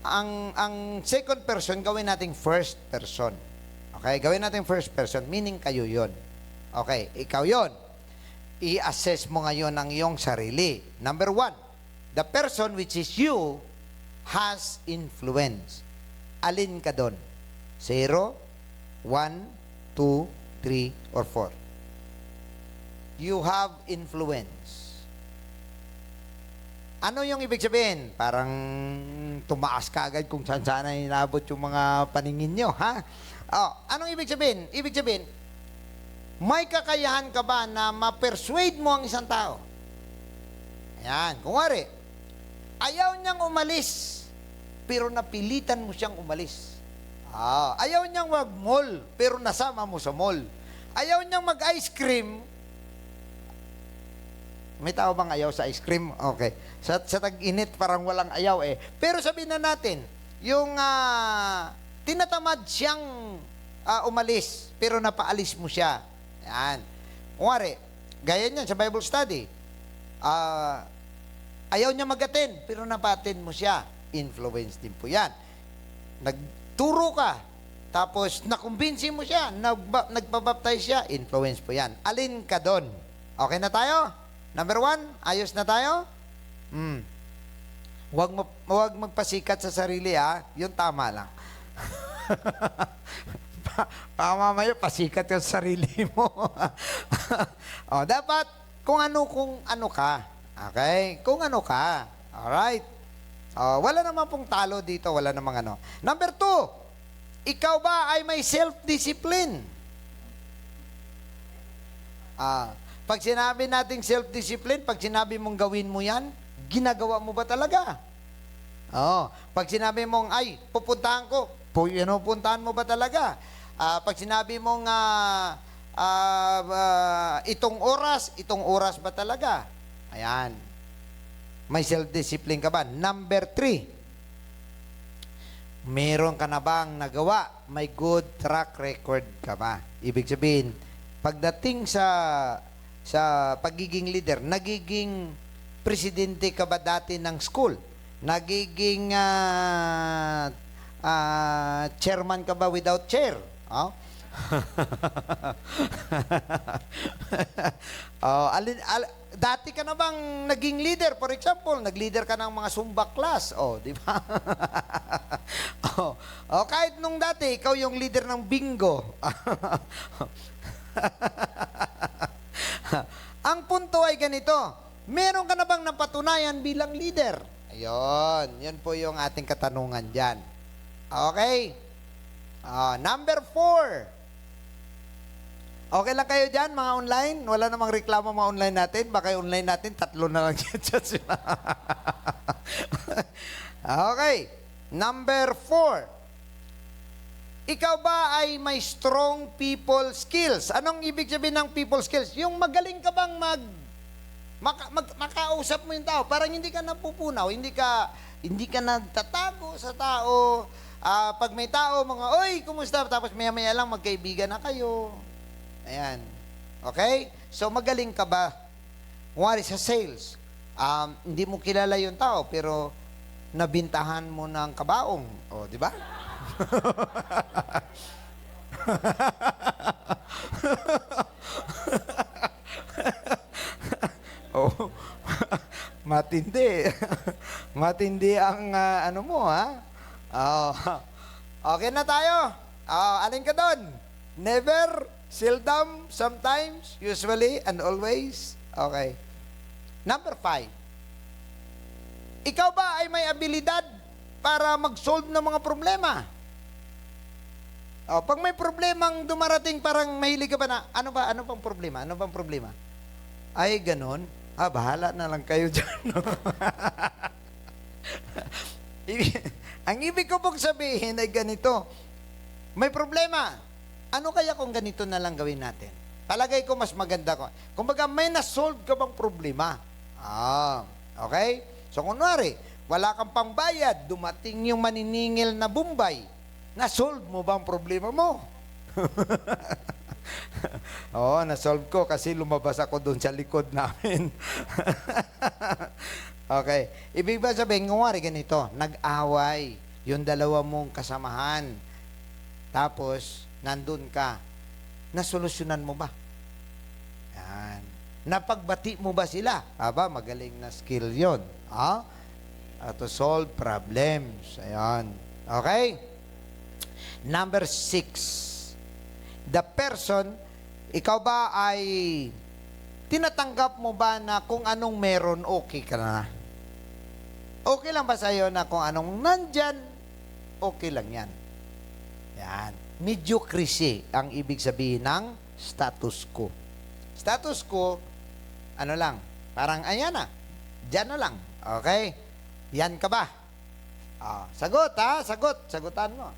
Speaker 1: ang second person, gawin nating first person. Okay? Gawin natin first person, meaning kayo yon. Okay, ikaw yon. I-assess mo ngayon ang iyong sarili. Number 1, the person which is you has influence. Alin ka doon? 0, 1, 2, 3, or 4. You have influence. Ano yung ibig sabihin? Parang tumaas ka agad kung saan-saan na inabot yung mga paningin nyo, ha? Anong ibig sabihin? Ibig sabihin, may kakayahan ka ba na ma-persuade mo ang isang tao? Ayan. Kung wari, ayaw niyang umalis, pero napilitan mo siyang umalis. Ayaw niyang mag-mall, pero nasama mo sa mall. Ayaw niyang mag-ice cream. May tao bang ayaw sa ice cream? Okay. Sa tag-init, parang walang ayaw eh. Pero sabihin na natin, yung tinatamad siyang umalis, pero napaalis mo siya. Yan. Kunwari, gaya niyan sa Bible study, ayaw niya mag-attend, pero napa-attend mo siya. Influence din po yan. Nagturo ka, tapos nakumbinsi mo siya, nagpabaptize siya, influence po yan. Alin ka doon? Okay na tayo? Number 1, ayos na tayo? Huwag magpasikat sa sarili, ha? Yun tama lang. Mamaya, pasikat ka sa sarili mo. Dapat, kung ano ka. Okay? Kung ano ka. Alright? Wala naman pong talo dito. Wala namang ano. Number 2, ikaw ba ay may self-discipline? Pag sinabi nating self-discipline, pag sinabi mong gawin mo yan, ginagawa mo ba talaga? Pag sinabi mong, ay, pupuntahan ko, pupuntahan mo ba talaga? Pag sinabi mong, itong oras ba talaga? Ayan. May self-discipline ka ba? Number 3, meron ka na bang nagawa? May good track record ka ba? Ibig sabihin, pagdating sa pagiging leader, nagiging presidente ka ba dati ng school? Nagiging chairman ka ba without chair? Dati ka na bang naging leader? For example, nag-leader ka ng mga Zumba class. Di ba? Kahit nung dati, ikaw yung leader ng bingo. Ang punto ay ganito, meron ka na bang napatunayan bilang leader? Ayun, yun po yung ating katanungan dyan. Okay? Number 4. Okay lang kayo dyan, mga online? Wala namang reklamo mga online natin. Baka yung online natin, 3 na lang dyan sila. Okay. Number 4. Ikaw ba ay may strong people skills? Anong ibig sabihin ng people skills? Yung magaling ka bang makausap mo yung tao. Parang hindi ka napupunaw, hindi ka nagtatago sa tao. Pag may tao, oy, kumusta? Tapos maya-maya lang magkaibigan na kayo. Ayan. Okay? So, magaling ka ba? Kunwari sa sales, hindi mo kilala yung tao, pero nabintahan mo ng kabaong. O, di ba? Oh, matindi. Matindi ang ano mo, ha? Oh. Okay na tayo. Alin ka doon? Never, seldom, sometimes, usually, and always. Okay. Number 5. Ikaw ba ay may abilidad para mag-solve ng mga problema? Pag may problemang dumarating, parang mahilig ka ba na, ano bang problema? Ano bang problema? Ay, ganon. Bahala na lang kayo dyan. Ang ibig ko pong sabihin ay ganito. May problema. Ano kaya kung ganito na lang gawin natin? Palagay ko mas maganda ko. Kumbaga, may na-solve ka bang problema? Okay? So, kunwari, wala kang pangbayad, dumating yung maniningil na Bombay. Na-solve mo ba ang problema mo? Oo, na-solve ko kasi lumabas ako doon sa likod namin. Okay. Ibig ba sabihin, kunwari ganito, nag-away yung dalawa mong kasamahan. Tapos, nandun ka. Nasolusyonan mo ba? Yan. Napagbati mo ba sila? Magaling na skill yun. To solve problems. Ayan. Okay? Number 6. The person, ikaw ba ay tinatanggap mo ba na kung anong meron, okay ka na? Okay lang ba sa'yo na kung anong nandyan, okay lang yan? Yan. Mediocrity ang ibig sabihin ng status quo. Status quo, ano lang, parang ayan na, dyan na lang. Okay? Yan ka ba? Sagot ha, sagutan mo.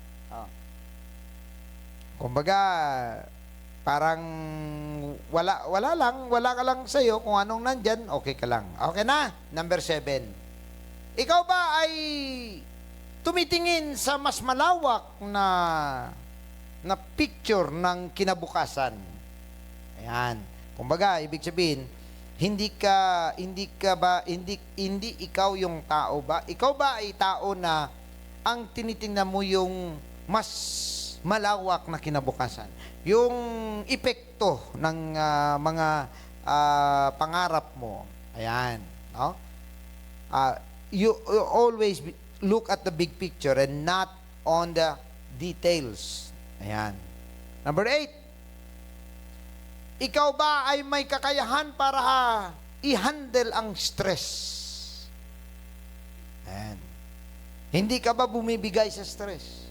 Speaker 1: Kumbaga, parang wala ka lang sa'yo, kung anong nandyan, okay ka lang. Okay na? Number 7. Ikaw ba ay tumitingin sa mas malawak na picture ng kinabukasan? Ayan. Kumbaga, ibig sabihin, hindi ikaw yung tao ba? Ikaw ba ay tao na ang tinitingnan mo yung mas malawak na kinabukasan? Yung epekto ng mga pangarap mo. Ayan. No? You always look at the big picture and not on the details. Ayan. Number 8. Ikaw ba ay may kakayahan para i-handle ang stress? Ayan. Hindi ka ba bumibigay sa stress?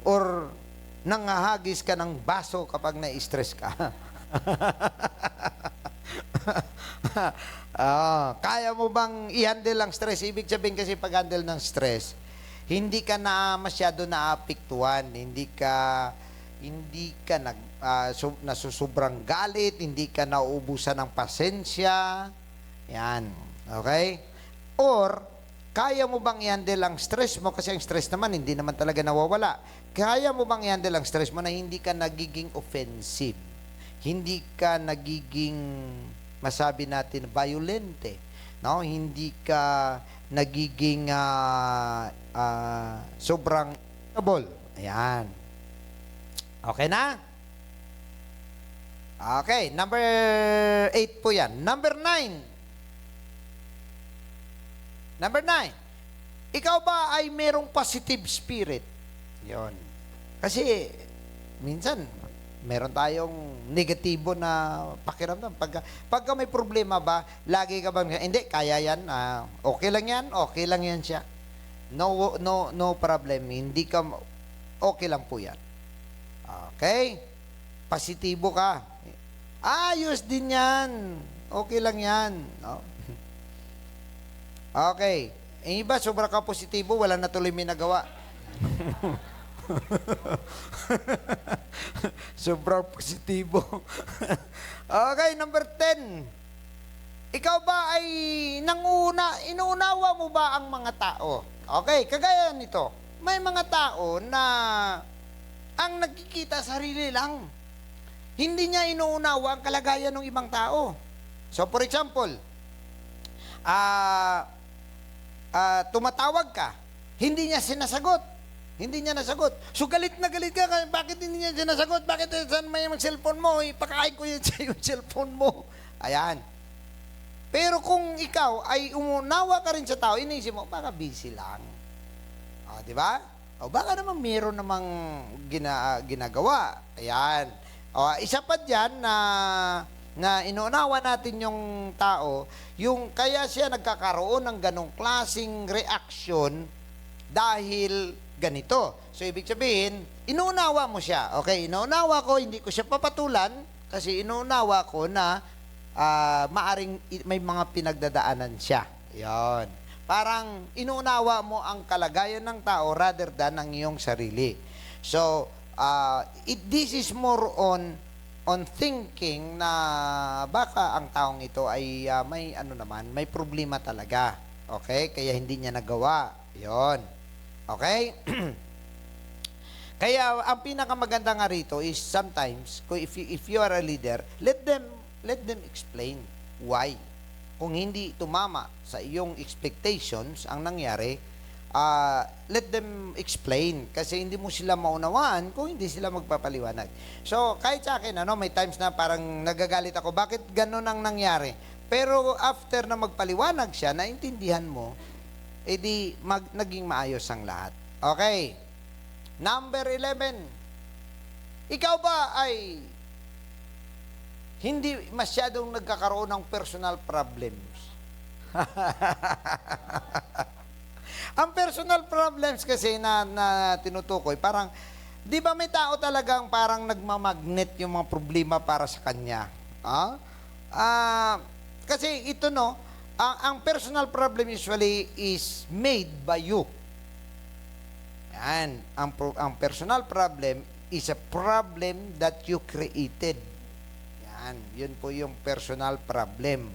Speaker 1: Or nangahagis ka ng baso kapag na-stress ka? Kaya mo bang i-handle ang stress? Ibig sabihin kasi pag-handle ng stress, hindi ka na masyado naapektuhan, hindi ka nasusobrang galit, hindi ka nauubusan ng pasensya. Yan. Okay? Or, kaya mo bang i-handle ang stress mo? Kasi ang stress naman, hindi naman talaga nawawala. Kaya mo bang i-handle ang stress mo na hindi ka nagiging offensive? Hindi ka nagiging, masabi natin, violente. No? Hindi ka nagiging sobrang trouble. Ayan. Okay na? Okay, number 8 po yan. Number 9. Number 9. Ikaw ba ay merong positive spirit? Yon. Kasi, minsan, meron tayong negatibo na pakiramdam. Pagka may problema ba, lagi ka bang, hindi, kaya yan, okay lang yan siya. No problem. Hindi ka, okay lang po yan. Okay? Positibo ka. Ayos din yan. Okay lang yan. No? Okay. Iba, sobra ka positibo, wala na tuloy may nagawa. Sobrang positibo. Okay, number 10. Ikaw ba ay inuunawa mo ba ang mga tao? Okay, kagaya nito. May mga tao na ang nagkikita sarili lang. Hindi niya inuunawa ang kalagayan ng ibang tao. So, for example, tumatawag ka, hindi niya sinasagot. Hindi niya nasagot. So, galit na galit ka. Bakit hindi niya sinasagot? Bakit saan may cellphone mo? Ipakain ko yun sa yung cellphone mo. Ayan. Pero kung ikaw ay umunawa ka rin sa tao, iniisip mo, baka busy lang. O, di ba? O, baka naman meron namang ginagawa. Ayan. O, isa pa dyan na inuunawa natin yung tao, yung kaya siya nagkakaroon ng ganong klaseng reaksyon dahil ganito. So, ibig sabihin, inuunawa mo siya. Okay, inuunawa ko, hindi ko siya papatulan kasi inuunawa ko na maaring may mga pinagdadaanan siya. Yon. Parang inuunawa mo ang kalagayan ng tao rather than ang iyong sarili. So, this is more on thinking na baka ang taong ito ay may problema talaga. Okay? Kaya hindi niya nagawa. Yon. Okay? Kaya ang pinakamaganda nga rito is sometimes if you are a leader, let them explain why. Kung hindi tumama sa iyong expectations ang nangyari, let them explain kasi hindi mo sila maunawaan kung hindi sila magpapaliwanag. So, kahit sa akin, may times na parang nagagalit ako, bakit ganun ang nangyari? Pero after na magpaliwanag siya, naintindihan mo, edi naging maayos ang lahat. Okay. Number 11. Ikaw ba ay hindi masyadong nagkakaroon ng personal problems? Ang personal problems kasi na tinutukoy, parang, di ba may tao talagang parang nagmamagnet yung mga problema para sa kanya? Kasi ito ang personal problem usually is made by you. Yan. Ang personal problem is a problem that you created. Yan. Yun po yung personal problem.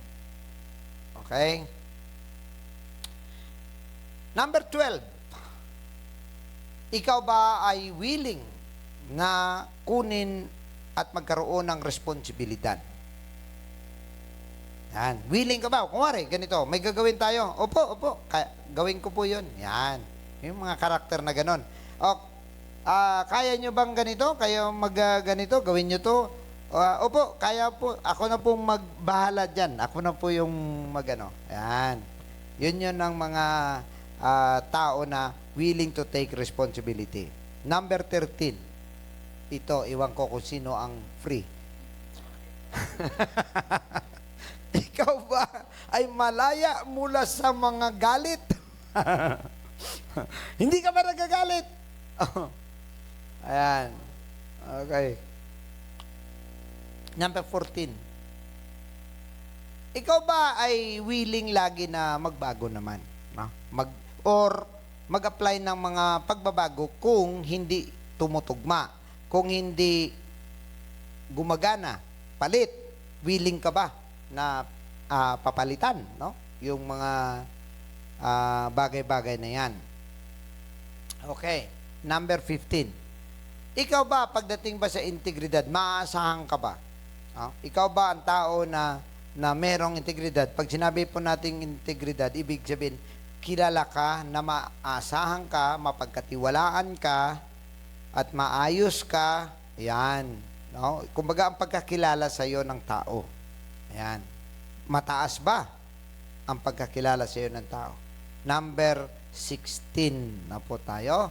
Speaker 1: Okay? Number 12. Ikaw ba ay willing na kunin at magkaroon ng responsibilidad? Yan. Willing ka ba? Kunwari, ganito, may gagawin tayo. Opo. Gawin ko po yun. Yan. Yung mga karakter na ganon. Kaya nyo bang ganito? Kaya ganito? Gawin nyo to? Opo, kaya po. Ako na pong magbahala dyan. Ako na po yung magano. Yan. Yun ang mga tao na willing to take responsibility. Number 13. Ito, iwan ko kung sino ang free. Ikaw ba ay malaya mula sa mga galit? Hindi ka ba nagagalit? Ayan. Okay. Number 14. Ikaw ba ay willing lagi na magbago naman? Or mag-apply ng mga pagbabago kung hindi tumutugma, kung hindi gumagana, palit, willing ka ba na papalitan, yung mga bagay-bagay na yan. Okay. Number 15. Ikaw ba, pagdating ba sa integridad, maaasahan ka ba? Ikaw ba ang tao na merong integridad? Pag sinabi po nating integridad, ibig sabihin, kilala ka na maasahan ka, mapagkatiwalaan ka, at maayos ka. Yan. Kumbaga, ang pagkakilala sa iyo ng tao. Ayan. Mataas ba ang pagkakilala sa iyo ng tao? Number 16 na po tayo.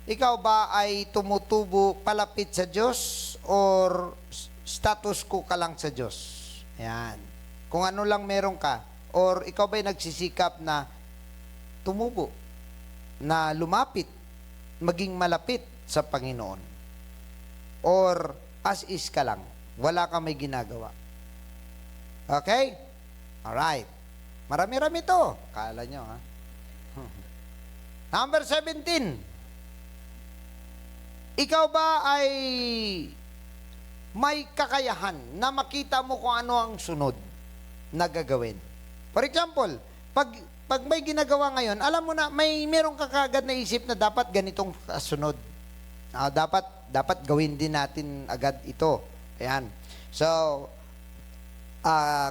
Speaker 1: Ikaw ba ay tumutubo palapit sa Diyos or status quo ka lang sa Diyos? Ayan. Kung ano lang meron ka. Or ikaw ba ay nagsisikap na tumubo, na lumapit, maging malapit sa Panginoon? Or as is ka lang, wala kang may ginagawa? Okay? Alright. Marami-rami to. Kala nyo, ha? Number 17. Ikaw ba ay may kakayahan na makita mo kung ano ang sunod? na gagawin. For example, pag may ginagawa ngayon, alam mo na, meron ka kagad na isip na dapat ganitong kasunod. Dapat gawin din natin agad ito. Ayan. So,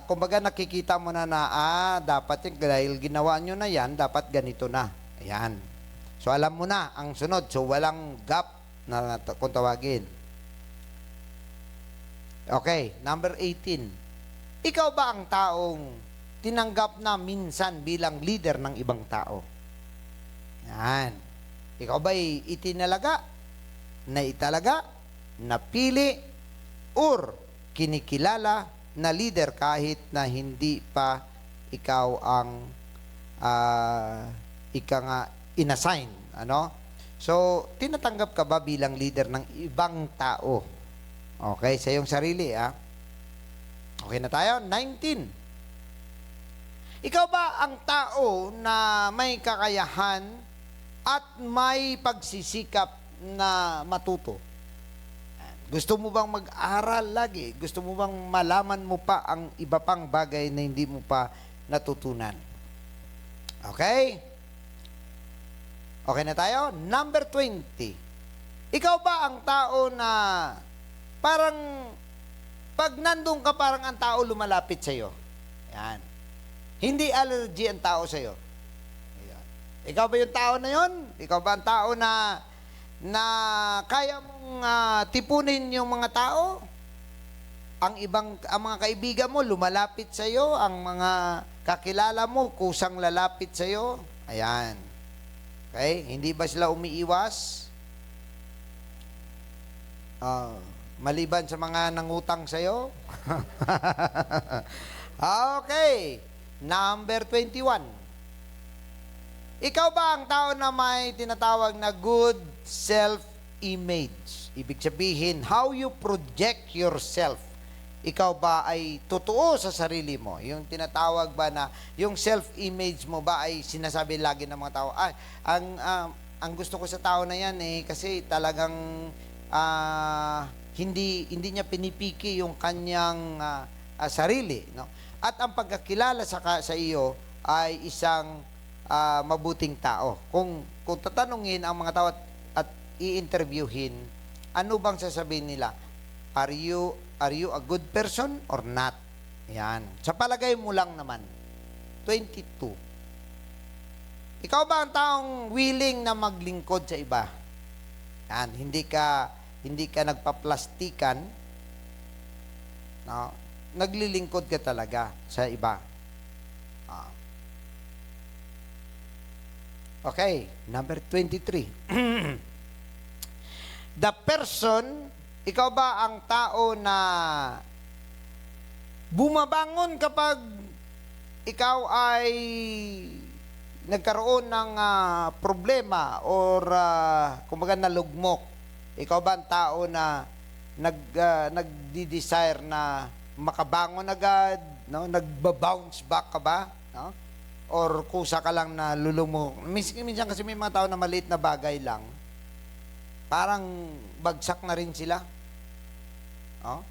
Speaker 1: kumbaga nakikita mo na dapat yung, dahil ginawa nyo na yan, dapat ganito na. Ayan. So, alam mo na ang sunod. So, walang gap na kung tawagin. Okay, number 18. Ikaw ba ang taong tinanggap na minsan bilang leader ng ibang tao? Yan. Ikaw ba itinalaga, naitalaga, napili, or kinikilala na leader kahit na hindi pa ikaw ang inassign? Ano? So, tinatanggap ka ba bilang leader ng ibang tao? Okay, sa iyong sarili, Okay na tayo? 19. Ikaw ba ang tao na may kakayahan at may pagsisikap na matuto? Gusto mo bang mag-aral lagi? Gusto mo bang malaman mo pa ang iba pang bagay na hindi mo pa natutunan? Okay? Okay na tayo? Number 20. Ikaw ba ang tao na parang pag nandun ka, parang ang tao lumalapit sa'yo? Yan. Hindi allergy ang tao sa'yo. Ayan. Ikaw ba yung tao na yon? Ikaw ba ang tao na kaya mong tipunin yung mga tao? Ang mga kaibigan mo lumalapit sa iyo, ang mga kakilala mo kusang lalapit sa iyo. Ayan. Okay? Hindi ba sila umiiwas? Maliban sa mga nangutang sa iyo? Okay. Number 21. Ikaw ba ang tao na may tinatawag na good self-image? Ibig sabihin, how you project yourself. Ikaw ba ay totoo sa sarili mo? Yung tinatawag ba na, yung self-image mo ba ay sinasabi lagi ng mga tao, ang gusto ko sa tao na yan kasi talagang hindi niya pinipiki yung kanyang sarili. No? At ang pagkakilala sa iyo ay isang mabuting tao. Kung tatanungin ang mga tao at i-interviewin, ano bang sasabihin nila? Are you a good person or not? Yan. Sa palagay mo lang naman. 22. Ikaw ba ang taong willing na maglingkod sa iba? Yan. Hindi ka nagpaplastikan. No? Naglilingkod ka talaga sa iba. Okay, number 23. The person, ikaw ba ang tao na bumabangon kapag ikaw ay nagkaroon ng problema or kumbaga nalugmok? Ikaw ba ang tao na nagdi-desire na makabangon agad, no? Nagba-bounce back ka ba, no? Or kusa ka lang na lulumok? Minsan kasi may mga tao na maliit na bagay lang, parang bagsak na rin sila. No?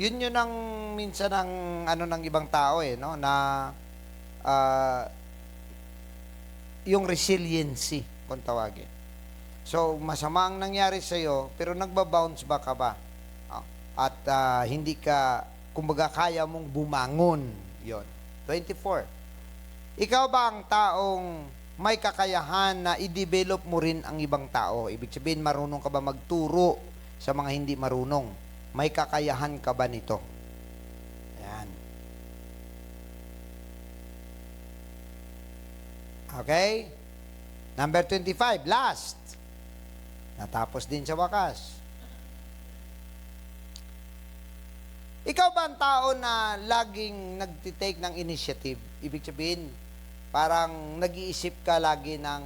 Speaker 1: Yun ang minsan ang ng ibang tao no, na yung resiliency kung tawagin. So, masama ang nangyari sa iyo, pero nagba-bounce back ka ba? At hindi ka, kumbaga, kaya mong bumangon. Yon. 24. Ikaw ba ang taong may kakayahan na i-develop mo rin ang ibang tao? Ibig sabihin, marunong ka ba magturo sa mga hindi marunong? May kakayahan ka ba nito? Ayan. Okay? Number 25, last. Natapos din sa wakas. Ikaw ba ang tao na laging nagtitake ng initiative? Ibig sabihin, parang nag-iisip ka lagi ng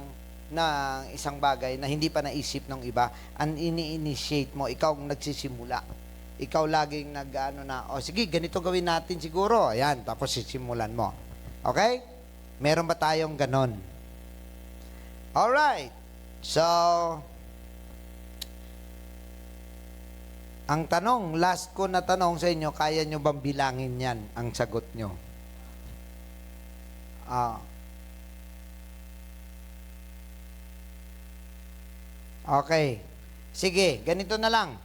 Speaker 1: isang bagay na hindi pa naisip ng iba. Ang ini-initiate mo, ikaw ang nagsisimula. Ikaw laging sige, ganito gawin natin siguro. Ayan, tapos sisimulan mo. Okay? Meron ba tayong ganon? Alright. So, Ang tanong, last ko na tanong sa inyo, kaya nyo bang bilangin yan, ang sagot nyo? Ah, okay. Sige, ganito na lang.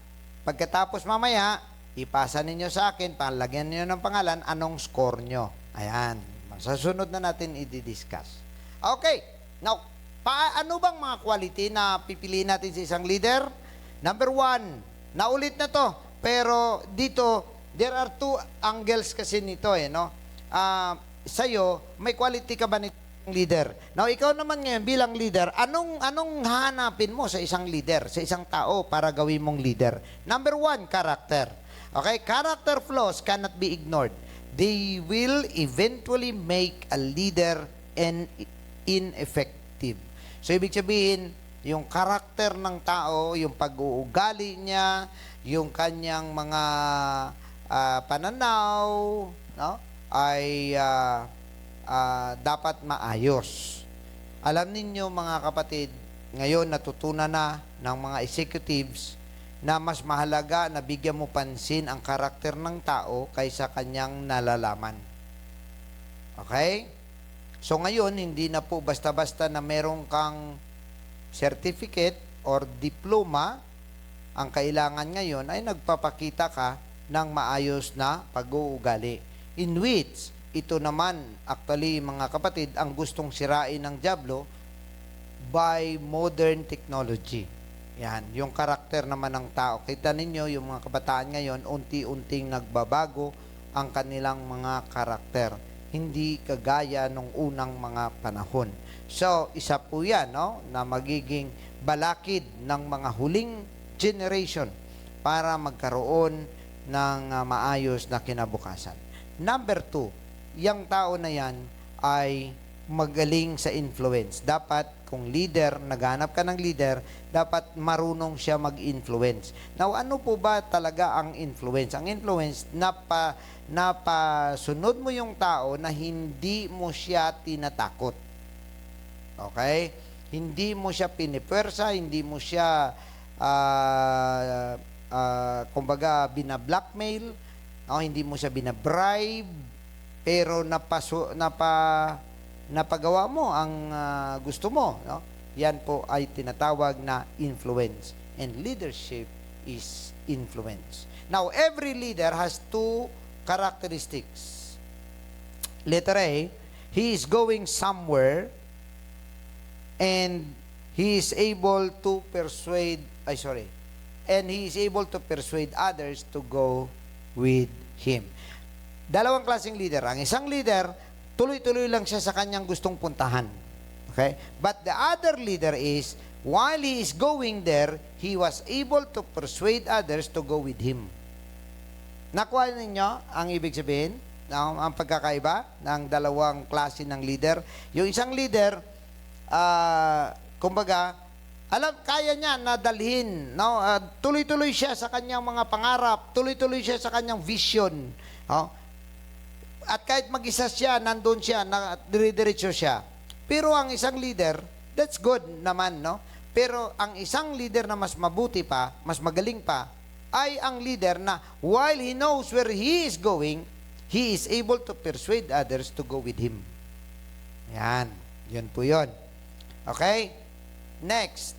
Speaker 1: Pagkatapos mamaya, ipasa ninyo sa akin, palagyan niyo ng pangalan, anong score nyo. Ayan. Sa sunod na natin i-discuss. Okay. Now, ano bang mga quality na pipiliin natin sa isang leader? Number 1, naulit na to. Pero dito, there are two angles kasi nito no? Sa'yo, may quality ka ba nito leader? Now, ikaw naman ngayon bilang leader, anong hahanapin mo sa isang leader, sa isang tao para gawin mong leader? Number 1, character. Okay? Character flaws cannot be ignored. They will eventually make a leader ineffective. So, ibig sabihin, yung karakter ng tao, yung pag-uugali niya, yung kanyang mga pananaw, no? Ay dapat maayos. Alam ninyo mga kapatid, ngayon natutunan na ng mga executives na mas mahalaga na bigyan mo pansin ang karakter ng tao kaysa kanyang nalalaman. Okay? So ngayon, hindi na po basta-basta na meron kang certificate or diploma. Ang kailangan ngayon ay nagpapakita ka ng maayos na pag-uugali. In which, ito naman, actually mga kapatid, ang gustong sirain ng dyablo by modern technology. Yan, yung karakter naman ng tao. Kita ninyo, yung mga kabataan ngayon, unti-unting nagbabago ang kanilang mga karakter. Hindi kagaya nung unang mga panahon. So, isa po yan, no, na magiging balakid ng mga huling generation para magkaroon ng maayos na kinabukasan. Number 2, yung tao na yan ay magaling sa influence. Dapat, kung leader, naghanap ka ng leader, dapat marunong siya mag-influence. Now, ano po ba talaga ang influence? Ang influence, napasunod mo yung tao na hindi mo siya tinatakot. Okay? Hindi mo siya pinipwersa, hindi mo siya, kumbaga, binablockmail, hindi mo siya binabribe, pero napagawa mo ang gusto mo. No? Yan po ay tinatawag na influence. And leadership is influence. Now, every leader has two characteristics. Letter A, he is going somewhere and he is able to persuade, and he is able to persuade others to go with him. Dalawang klaseng leader. Ang isang leader, tuloy-tuloy lang siya sa kanyang gustong puntahan. Okay? But the other leader is, while he is going there, he was able to persuade others to go with him. Nakuha ninyo ang ibig sabihin, ang pagkakaiba ng dalawang klase ng leader? Yung isang leader, kumbaga, kaya niya na dalhin, no? Tuloy-tuloy siya sa kanyang mga pangarap, tuloy-tuloy siya sa kanyang vision. At kahit mag-isa siya, nandun siya, dire-diretso siya. Pero ang isang leader, that's good naman, no? Pero ang isang leader na mas mabuti pa, mas magaling pa, ay ang leader na while he knows where he is going, he is able to persuade others to go with him. Yan. Yun po yun. Okay? Next,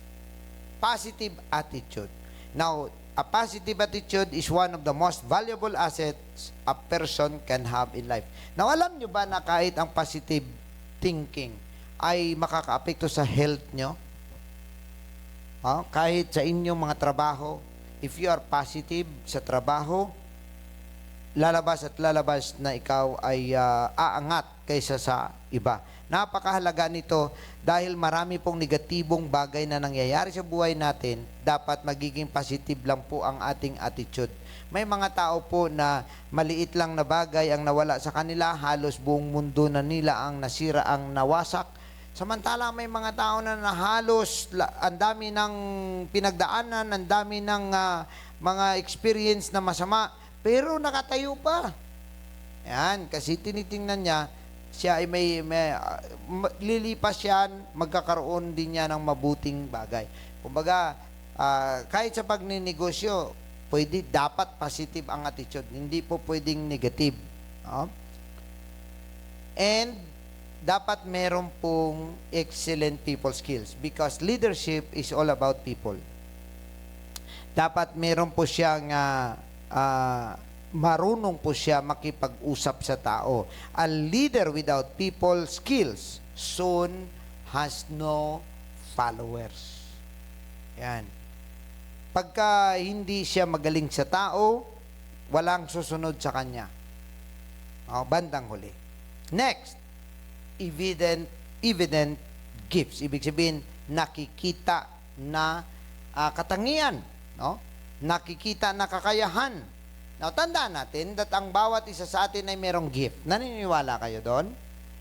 Speaker 1: positive attitude. Now, a positive attitude is one of the most valuable assets a person can have in life. Now, alam nyo ba na kahit ang positive thinking ay makakaapekto sa health nyo? Kahit sa inyong mga trabaho, if you are positive sa trabaho, lalabas at lalabas na ikaw ay aangat kaysa sa iba. Napakahalaga nito dahil marami pong negatibong bagay na nangyayari sa buhay natin, dapat magiging positive lang po ang ating attitude. May mga tao po na maliit lang na bagay ang nawala sa kanila, halos buong mundo na nila ang nasira, ang nawasak. Samantala may mga tao na halos ang dami ng pinagdaanan, ang dami ng mga experience na masama, pero nakatayo pa. Yan, kasi tinitingnan niya, siya ay may lilipas yan, magkakaroon din niya ng mabuting bagay. Kumbaga, kahit sa pagninegosyo, pwede, dapat positive ang attitude. Hindi po pwedeng negative. No? And dapat meron pong excellent people skills because leadership is all about people. Dapat meron po siyang marunong po siya makipag-usap sa tao. A leader without people skills soon has no followers. Yan. Pagka hindi siya magaling sa tao, walang susunod sa kanya. Bandang huli. Next, evident gifts. Ibig sabihin, nakikita na katangian. No? Nakikita na kakayahan. Now, tandaan natin that ang bawat isa sa atin ay merong gift. Naniniwala kayo doon?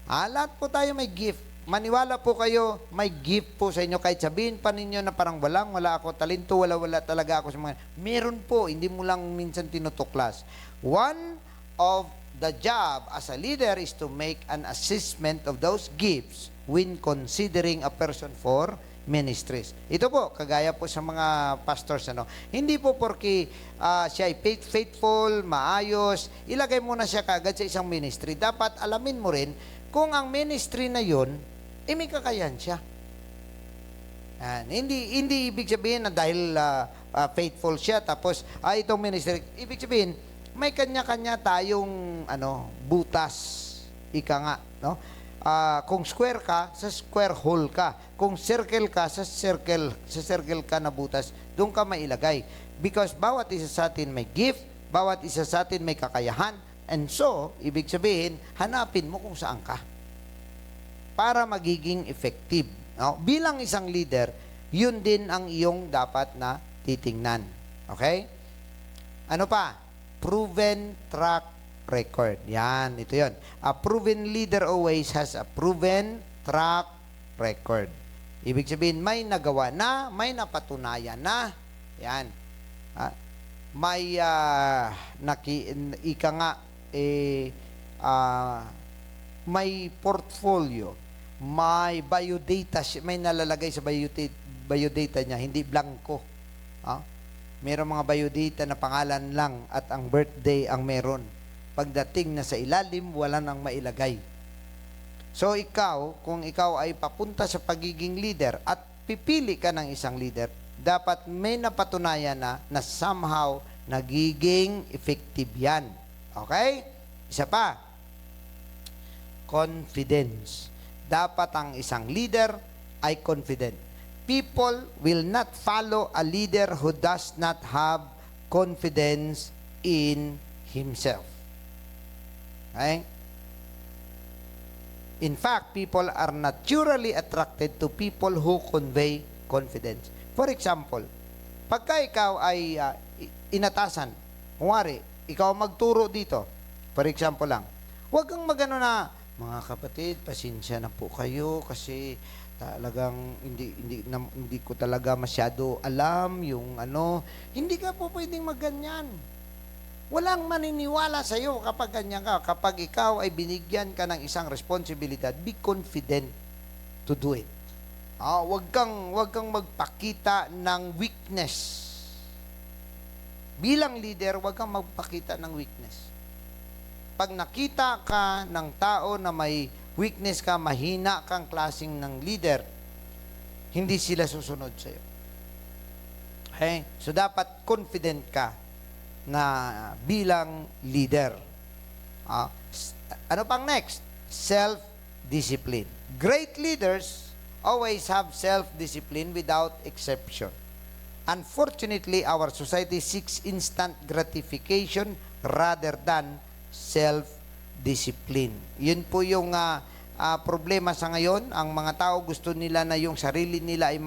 Speaker 1: Lahat po tayo may gift. Maniwala po kayo, may gift po sa inyo. Kahit sabihin pa ninyo na parang wala ako talento, wala talaga ako sa mga... Meron po, hindi mo lang minsan tinutuklas. One of the job as a leader is to make an assessment of those gifts when considering a person for ministries. Ito po, kagaya po sa mga pastors, hindi po porque siya ay faithful, maayos, ilagay mo na siya kagad sa isang ministry. Dapat alamin mo rin kung ang ministry na yun, may kakayahan siya. Hindi ibig sabihin na dahil faithful siya, tapos itong ministry, ibig sabihin, may kanya-kanya tayong butas, ika nga, no? Kung square ka, sa square hole ka. Kung circle ka, sa circle ka na butas, doon ka mailagay. Because bawat isa sa atin may gift, bawat isa sa atin may kakayahan, and so, ibig sabihin, hanapin mo kung saan ka para magiging effective. No? Bilang isang leader, yun din ang iyong dapat na titingnan. Okay? Ano pa? Proven track record. Yan, ito yun. A proven leader always has a proven track record. Ibig sabihin, may nagawa na, may napatunayan na. Yan. May ika nga, may portfolio, may biodata, may nalalagay sa biodata niya, hindi blanco. Merong mga biodata na pangalan lang at ang birthday ang meron. Pagdating na sa ilalim, wala nang mailagay. So ikaw, kung ikaw ay papunta sa pagiging leader at pipili ka ng isang leader, dapat may napatunayan na somehow nagiging effective yan. Okay? Isa pa, confidence. Dapat ang isang leader ay confident. People will not follow a leader who does not have confidence in himself. Okay? In fact, people are naturally attracted to people who convey confidence. For example, pagka ikaw ay inatasan, kunwari, ikaw magturo dito, for example lang, huwag kang magano na, mga kapatid, pasensya na po kayo kasi talagang hindi ko talaga masyado alam yung hindi ka po pwedeng magganyan. Walang maniniwala sa iyo kapag ganyan ka. Kapag ikaw ay binigyan ka ng isang responsibilidad, be confident to do it. Wag kang magpakita ng weakness. Bilang leader, wag kang magpakita ng weakness. Pag nakita ka ng tao na may weakness ka, mahina kang klaseng ng leader, hindi sila susunod sa iyo. Okay? So, dapat confident ka na bilang leader. Ano pang next? Self-discipline. Great leaders always have self-discipline without exception. Unfortunately, our society seeks instant gratification rather than self-discipline. Yun po yung problema sa ngayon. Ang mga tao gusto nila na yung sarili nila ay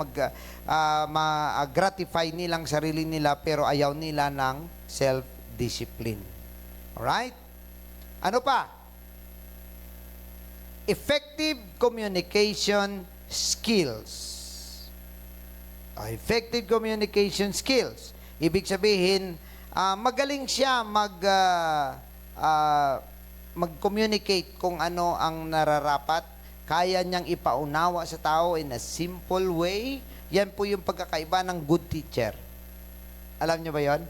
Speaker 1: ma-gratify nilang sarili nila pero ayaw nila ng self-discipline. Alright? Ano pa? Effective communication skills. Effective communication skills. Ibig sabihin, magaling siya mag-communicate kung ano ang nararapat. Kaya niyang ipaunawa sa tao in a simple way. Yan po yung pagkakaiba ng good teacher. Alam niyo ba yon?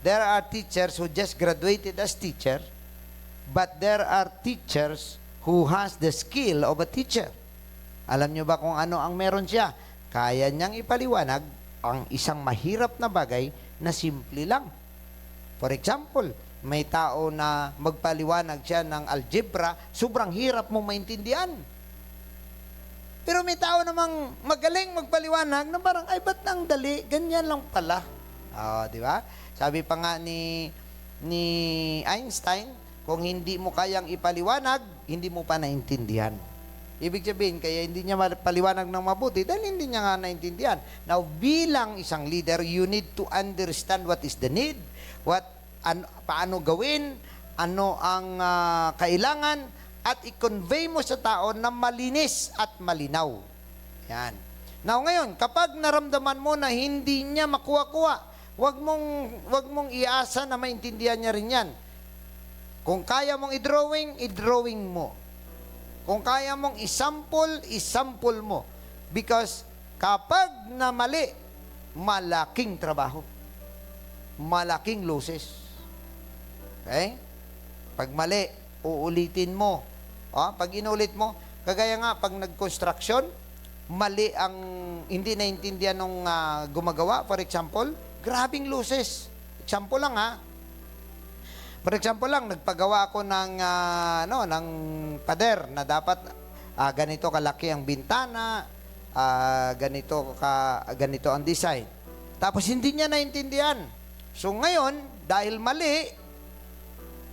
Speaker 1: There are teachers who just graduated as teacher, but there are teachers who has the skill of a teacher. Alam nyo ba kung ano ang meron siya? Kaya niyang ipaliwanag ang isang mahirap na bagay na simple lang. For example, may tao na magpaliwanag siya ng algebra, sobrang hirap mong maintindihan. Pero may tao namang magaling magpaliwanag na parang, ay, ba't ang dali? Ganyan lang pala. Di ba? Sabi pa nga ni Einstein, kung hindi mo kayang ipaliwanag, hindi mo pa naintindihan. Ibig sabihin, kaya hindi niya mapaliwanag ng mabuti dahil hindi niya nga naintindihan. Now, bilang isang leader, you need to understand what is the need, paano gawin, ano ang kailangan, at i-convey mo sa tao na malinis at malinaw. Yan. Now, ngayon, kapag naramdaman mo na hindi niya makuha-kuha, wag mong iasa na maintindihan niya rin yan. Kung kaya mong i-drawing mo. Kung kaya mong i-sample mo. Because kapag na mali, malaking trabaho. Malaking losses. Okay? Pag mali, uulitin mo. Pag inulit mo, kagaya nga, pag nag-construction, mali ang hindi naintindihan nung gumagawa, for example, grabing losses. Example lang For example lang, nagpagawa ako ng pader na dapat ganito kalaki ang bintana, ganito ang design. Tapos hindi niya naintindihan. So ngayon, dahil mali,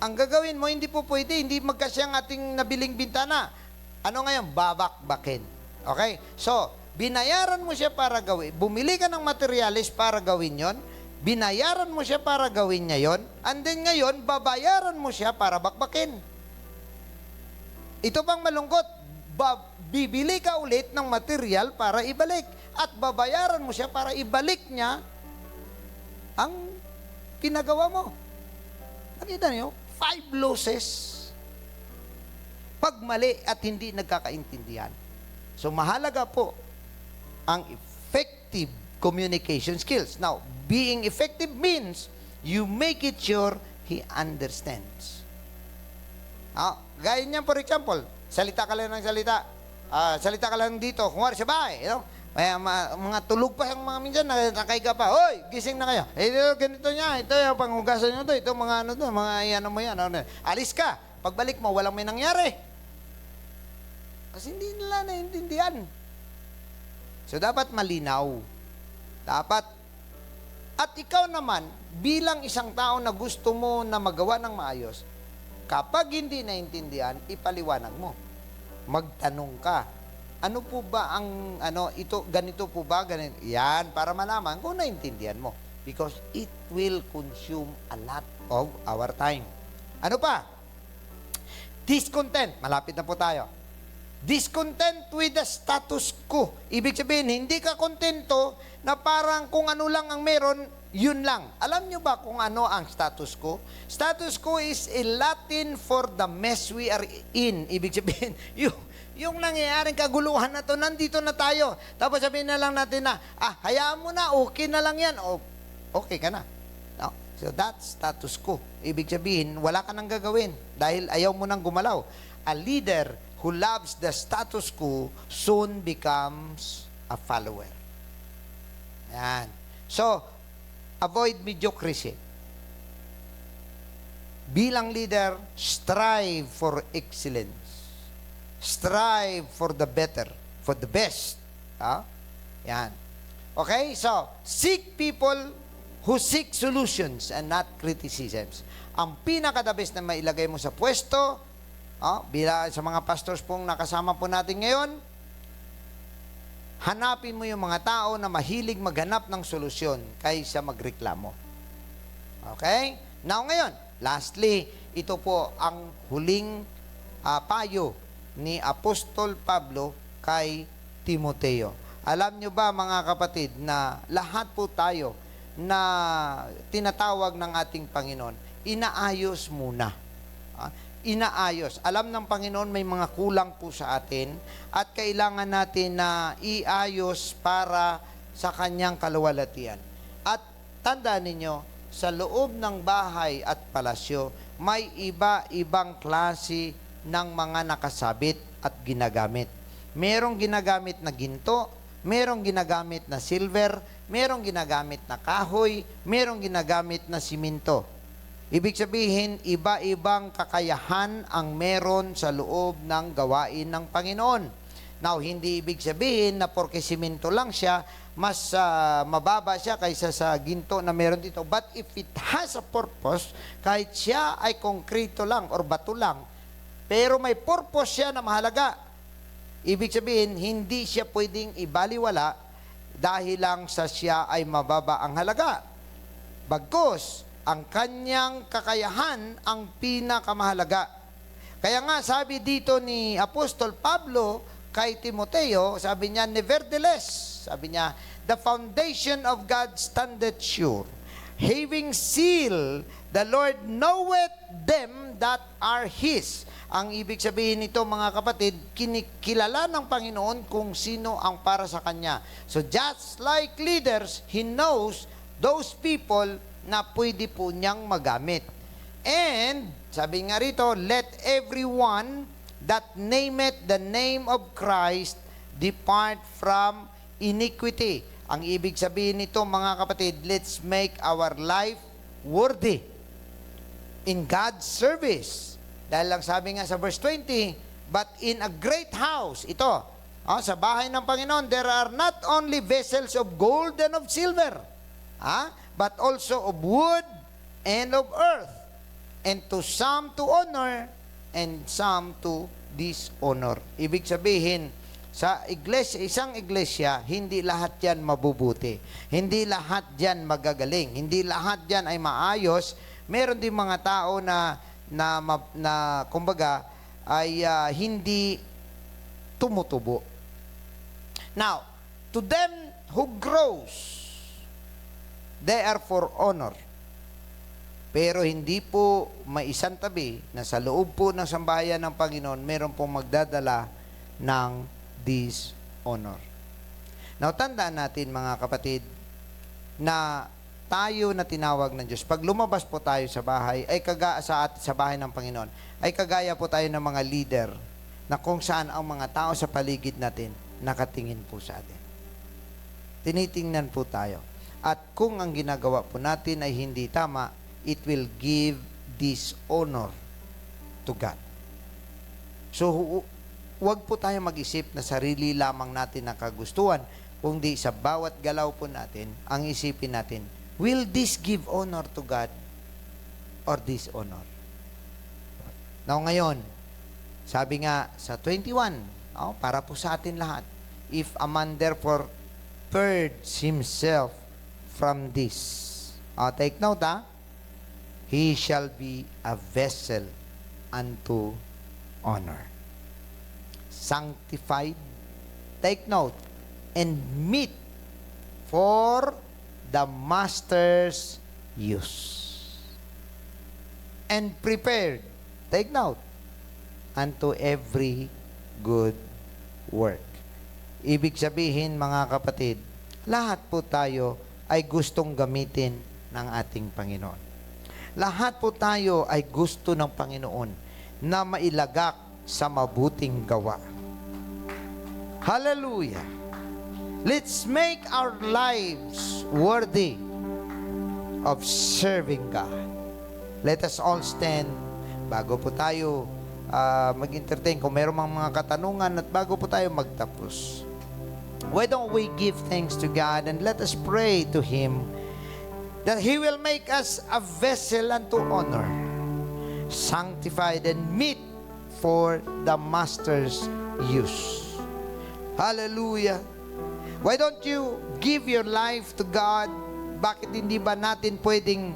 Speaker 1: ang gagawin mo, hindi po pwede, hindi magkasya ang ating nabiling bintana. Ano ngayon? Babakbakin. Okay? So, binayaran mo siya para gawin. Bumili ka ng materialis para gawin yon. Binayaran mo siya para gawin niya yon. And then ngayon, babayaran mo siya para bakbakin. Ito pang malungkot. Bibili ka ulit ng material para ibalik. At babayaran mo siya para ibalik niya ang pinagawa mo. Nakita niyo? 5 losses. Pag mali at hindi nagkakaintindihan. So, mahalaga po ang effective communication skills. Now, being effective means you make it sure he understands. Gaya niyan, for example, salita ka lang ng salita. Salita ka lang dito. Kung wala sa bahay, mga tulog pa yung mga minsan, nakaiga pa, hoy, gising na kayo. Ganito niya, ito yung panghugasan nyo to, ito mga mga mo yan. Alis ka. Pagbalik mo, walang may nangyari. Kasi hindi nila naintindihan. So, dapat malinaw. Dapat. At ikaw naman, bilang isang tao na gusto mo na magawa ng maayos, kapag hindi naintindihan, ipaliwanag mo. Magtanong ka. Ano po ba ang, ganito po ba, ganito? Yan, para malaman kung naintindihan mo. Because it will consume a lot of our time. Ano pa? Discontent. Malapit na po tayo. Discontent with the status quo. Ibig sabihin, hindi ka kontento na parang kung ano lang ang meron, yun lang. Alam nyo ba kung ano ang status quo? Status quo is a Latin for the mess we are in. Ibig sabihin, yung nangyayaring kaguluhan na to, nandito na tayo. Tapos sabihin na lang natin na, hayaan mo na, okay na lang yan. Okay ka na. No? So that's status quo. Ibig sabihin, wala ka nang gagawin dahil ayaw mo nang gumalaw. A leader who loves the status quo soon becomes a follower. Yan. So, avoid mediocrity. Bilang leader, strive for excellence. Strive for the better, for the best. Yan. Okay? So, seek people who seek solutions and not criticisms. Ang pinaka-the best na mailagay mo sa pwesto, bila sa mga pastors pong nakasama po natin ngayon, hanapin mo yung mga tao na mahilig maghanap ng solusyon kaysa magreklamo. Okay? Now ngayon, lastly, ito po ang huling payo ni Apostol Pablo kay Timoteo. Alam nyo ba mga kapatid na lahat po tayo na tinatawag ng ating Panginoon, inaayos muna. Inaayos. Alam ng Panginoon may mga kulang po sa atin at kailangan natin na iayos para sa kanyang kaluwalhatian. At tandaan ninyo, sa loob ng bahay at palasyo, may iba-ibang klase ng mga nakasabit at ginagamit. Merong ginagamit na ginto, merong ginagamit na silver, merong ginagamit na kahoy, merong ginagamit na siminto. Ibig sabihin, iba-ibang kakayahan ang meron sa loob ng gawain ng Panginoon. Now, hindi ibig sabihin na porke siminto lang siya, mas mababa siya kaysa sa ginto na meron dito. But if it has a purpose, kahit siya ay konkrito lang or bato lang, pero may purpose siya na mahalaga, ibig sabihin, hindi siya pwedeng ibaliwala dahil lang sa siya ay mababa ang halaga. Bagkus, ang kanyang kakayahan ang pinakamahalaga. Kaya nga, sabi dito ni Apostol Pablo kay Timoteo, sabi niya, nevertheless, sabi niya, the foundation of God standeth sure, having seal, the Lord knoweth them that are His. Ang ibig sabihin nito, mga kapatid, kinikilala ng Panginoon kung sino ang para sa Kanya. So just like leaders, He knows those people na pwede po niyang magamit. And, sabi nga rito, let everyone that nameth the name of Christ depart from iniquity. Ang ibig sabihin nito, mga kapatid, let's make our life worthy in God's service. Dahil lang sabi nga sa verse 20, but in a great house, ito, sa bahay ng Panginoon, there are not only vessels of gold and of silver, but also of wood and of earth, and to some to honor, and some to dishonor. Ibig sabihin, sa iglesia, isang iglesia, hindi lahat yan mabubuti. Hindi lahat yan magagaling. Hindi lahat yan ay maayos. Meron din mga tao na kumbaga, ay hindi tumutubo. Now, to them who grows, they are for honor. Pero hindi po maisantabi na sa loob po ng sambahayan ng Panginoon, meron pong magdadala ng dishonor. Now, tandaan natin, mga kapatid, na tayo na tinawag ng Diyos, pag lumabas po tayo sa bahay, ay sa bahay ng Panginoon, ay kagaya po tayo ng mga leader na kung saan ang mga tao sa paligid natin nakatingin po sa atin. Tinitingnan po tayo. At kung ang ginagawa po natin ay hindi tama, it will give dishonor to God. So, huwag po tayo mag-isip na sarili lamang natin ang kagustuhan, kundi sa bawat galaw po natin, ang isipin natin, will this give honor to God or dishonor? Now ngayon, sabi nga sa 21, para po sa atin lahat, if a man therefore purge himself from this, take note, he shall be a vessel unto honor, sanctified, take note, and meet for the master's use, and prepared, take note, unto every good work. Ibig sabihin, mga kapatid, lahat po tayo ay gustong gamitin ng ating Panginoon. Lahat po tayo ay gusto ng Panginoon na mailagak sa mabuting gawa. Hallelujah! Let's make our lives worthy of serving God. Let us all stand bago po tayo mag-entertain. Kung meron mga katanungan at bago po tayo magtapos, why don't we give thanks to God and let us pray to Him that He will make us a vessel unto honor, sanctified and meet for the Master's use. Hallelujah! Why don't you give your life to God? Bakit hindi ba natin pwedeng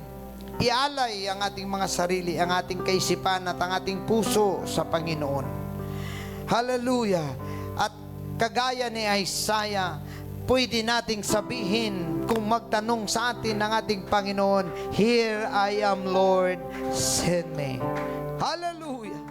Speaker 1: ialay ang ating mga sarili, ang ating kaisipan at ang ating puso sa Panginoon? Hallelujah! At kagaya ni Isaiah, pwede nating sabihin kung magtanong sa atin ng ating Panginoon, "Here I am, Lord, send me." Hallelujah!